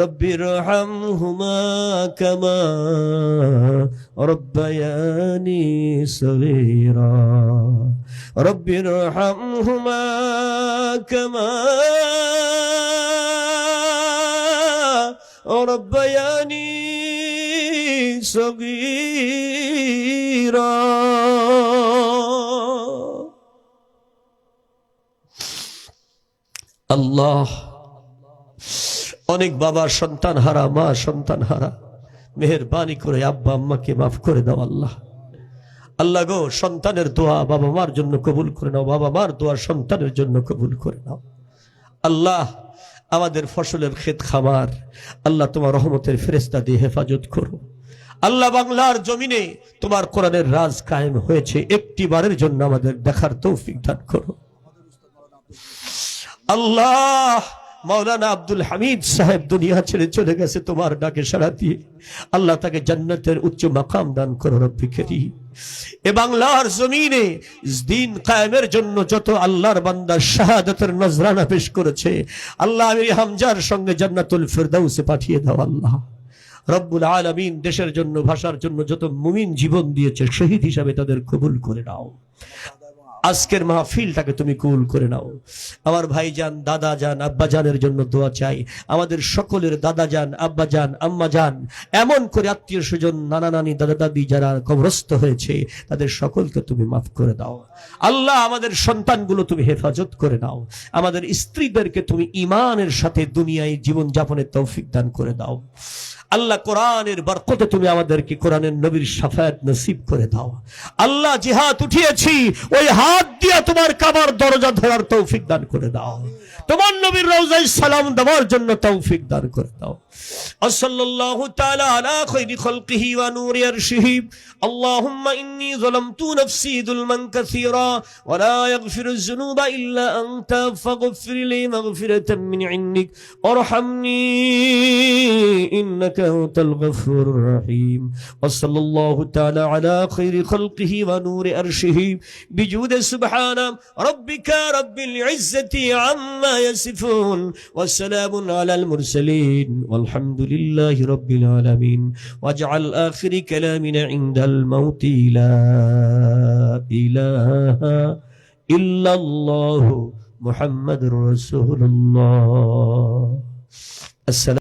রব্বির হামহুমা কামা রব্বায়ানি সগীরা, রব্বির হামহুমা কামা রব্বায়ানি সগীরা। আল্লাহ, অনেক বাবা সন্তান হারা, মা সন্তান হারা, মেহেরবানি করে আব্বা আম্মাকে মাফ করে দাও আল্লাহ। আল্লাহ গো, সন্তানের দোয়া বাবা মার জন্য কবুল করে নাও, বাবা মার দোয়া সন্তানের জন্য কবুল করে নাও আল্লাহ। আমাদের ফসলের ক্ষেত খামার আল্লাহ তোমার রহমতের ফেরেশতা দিয়ে হেফাজত করো আল্লাহ। বাংলার জমিনে তোমার কোরআনের রাজ কায়েম হয়েছে, একটি বারের জন্য আমাদের দেখার তৌফিক দান করো আল্লাহ। মাওলানা আব্দুল হামিদ সাহেব দুনিয়া ছেড়ে চলে গেছে তোমার ডাকে সাড়া দিয়ে, আল্লাহ তাকে জান্নাতের উচ্চ মাকাম দান করো রব্বি কারীম। এ বাংলার জমিনে দ্বীন কায়েমের জন্য যত আল্লাহর বান্দা শাহাদাতের নজরানা পেশ করেছে আল্লাহ, আমির হামজার সঙ্গে জান্নাতুল ফিরদাউসে পাঠিয়ে দাও আল্লাহ রব্বুল আলামিন। দেশের জন্য, ভাষার জন্য যত মুমিন জীবন দিয়েছে শহীদ হিসাবে তাদের কবুল করে নাও। আজকের মাহফিলটাকে তুমি কবুল করে নাও। আমার ভাইজান, দাদা জান, আব্বা জানের জন্য দোয়া চাই। আমাদের সকলের দাদা জান, আব্বা জান, আম্মা জান, এমন করে আত্মীয় স্বজন, নানা নানি, দাদা দাদি যারা কবরস্থ হয়েছে তাদের সকলকে তুমি মাফ করে দাও আল্লাহ। আমাদের সন্তানগুলো তুমি হেফাজত করে নাও। আমাদের স্ত্রীদেরকে তুমি ঈমানের সাথে দুনিয়ায় জীবন যাপনের তৌফিক দান করে দাও আল্লাহ কোরআনের বরকতে তুমি আমাদেরকে কোরআনের নবীর শাফায়াত নসিব করে দাও। আল্লাহ যে হাত উঠিয়েছি ওই হাত দিয়া তোমার কাবার দরজা ধরার তৌফিক দান করে দাও, তোমার নবীর রওজায় সালাম দেওয়ার জন্য তৌফিক দান করে দাও। সাল্লাল্লাহু তাআলা আলা খায়রি খালকিহি ওয়া নূরি আরশিহি। আল্লাহুম্মা ইন্নী যালামতু নাফসি যুলমান কাসীরা ওয়া লা ইয়াগফিরুয যুনুবা ইল্লা আনতা ফাগফির লি মাগফিরাতাম মিন ইনদিক ওয়ারহামনি ইন্নাকা আনতাল গফুরুর রহিম। ওয়া সাল্লাল্লাহু তাআলা আলা খায়রি খালকিহি ওয়া নূরি আরশিহি বিজুদি সুবহানা রাব্বিকা রাব্বিল ইজ্জাতি আম্মা ইয়াসিফুন ওয়া সালামুন আলাল মুরসালিন والحمد لله رب العالمين واجعل آخر كلامنا عند الموت لا إله إلا الله محمد رسول الله. السلام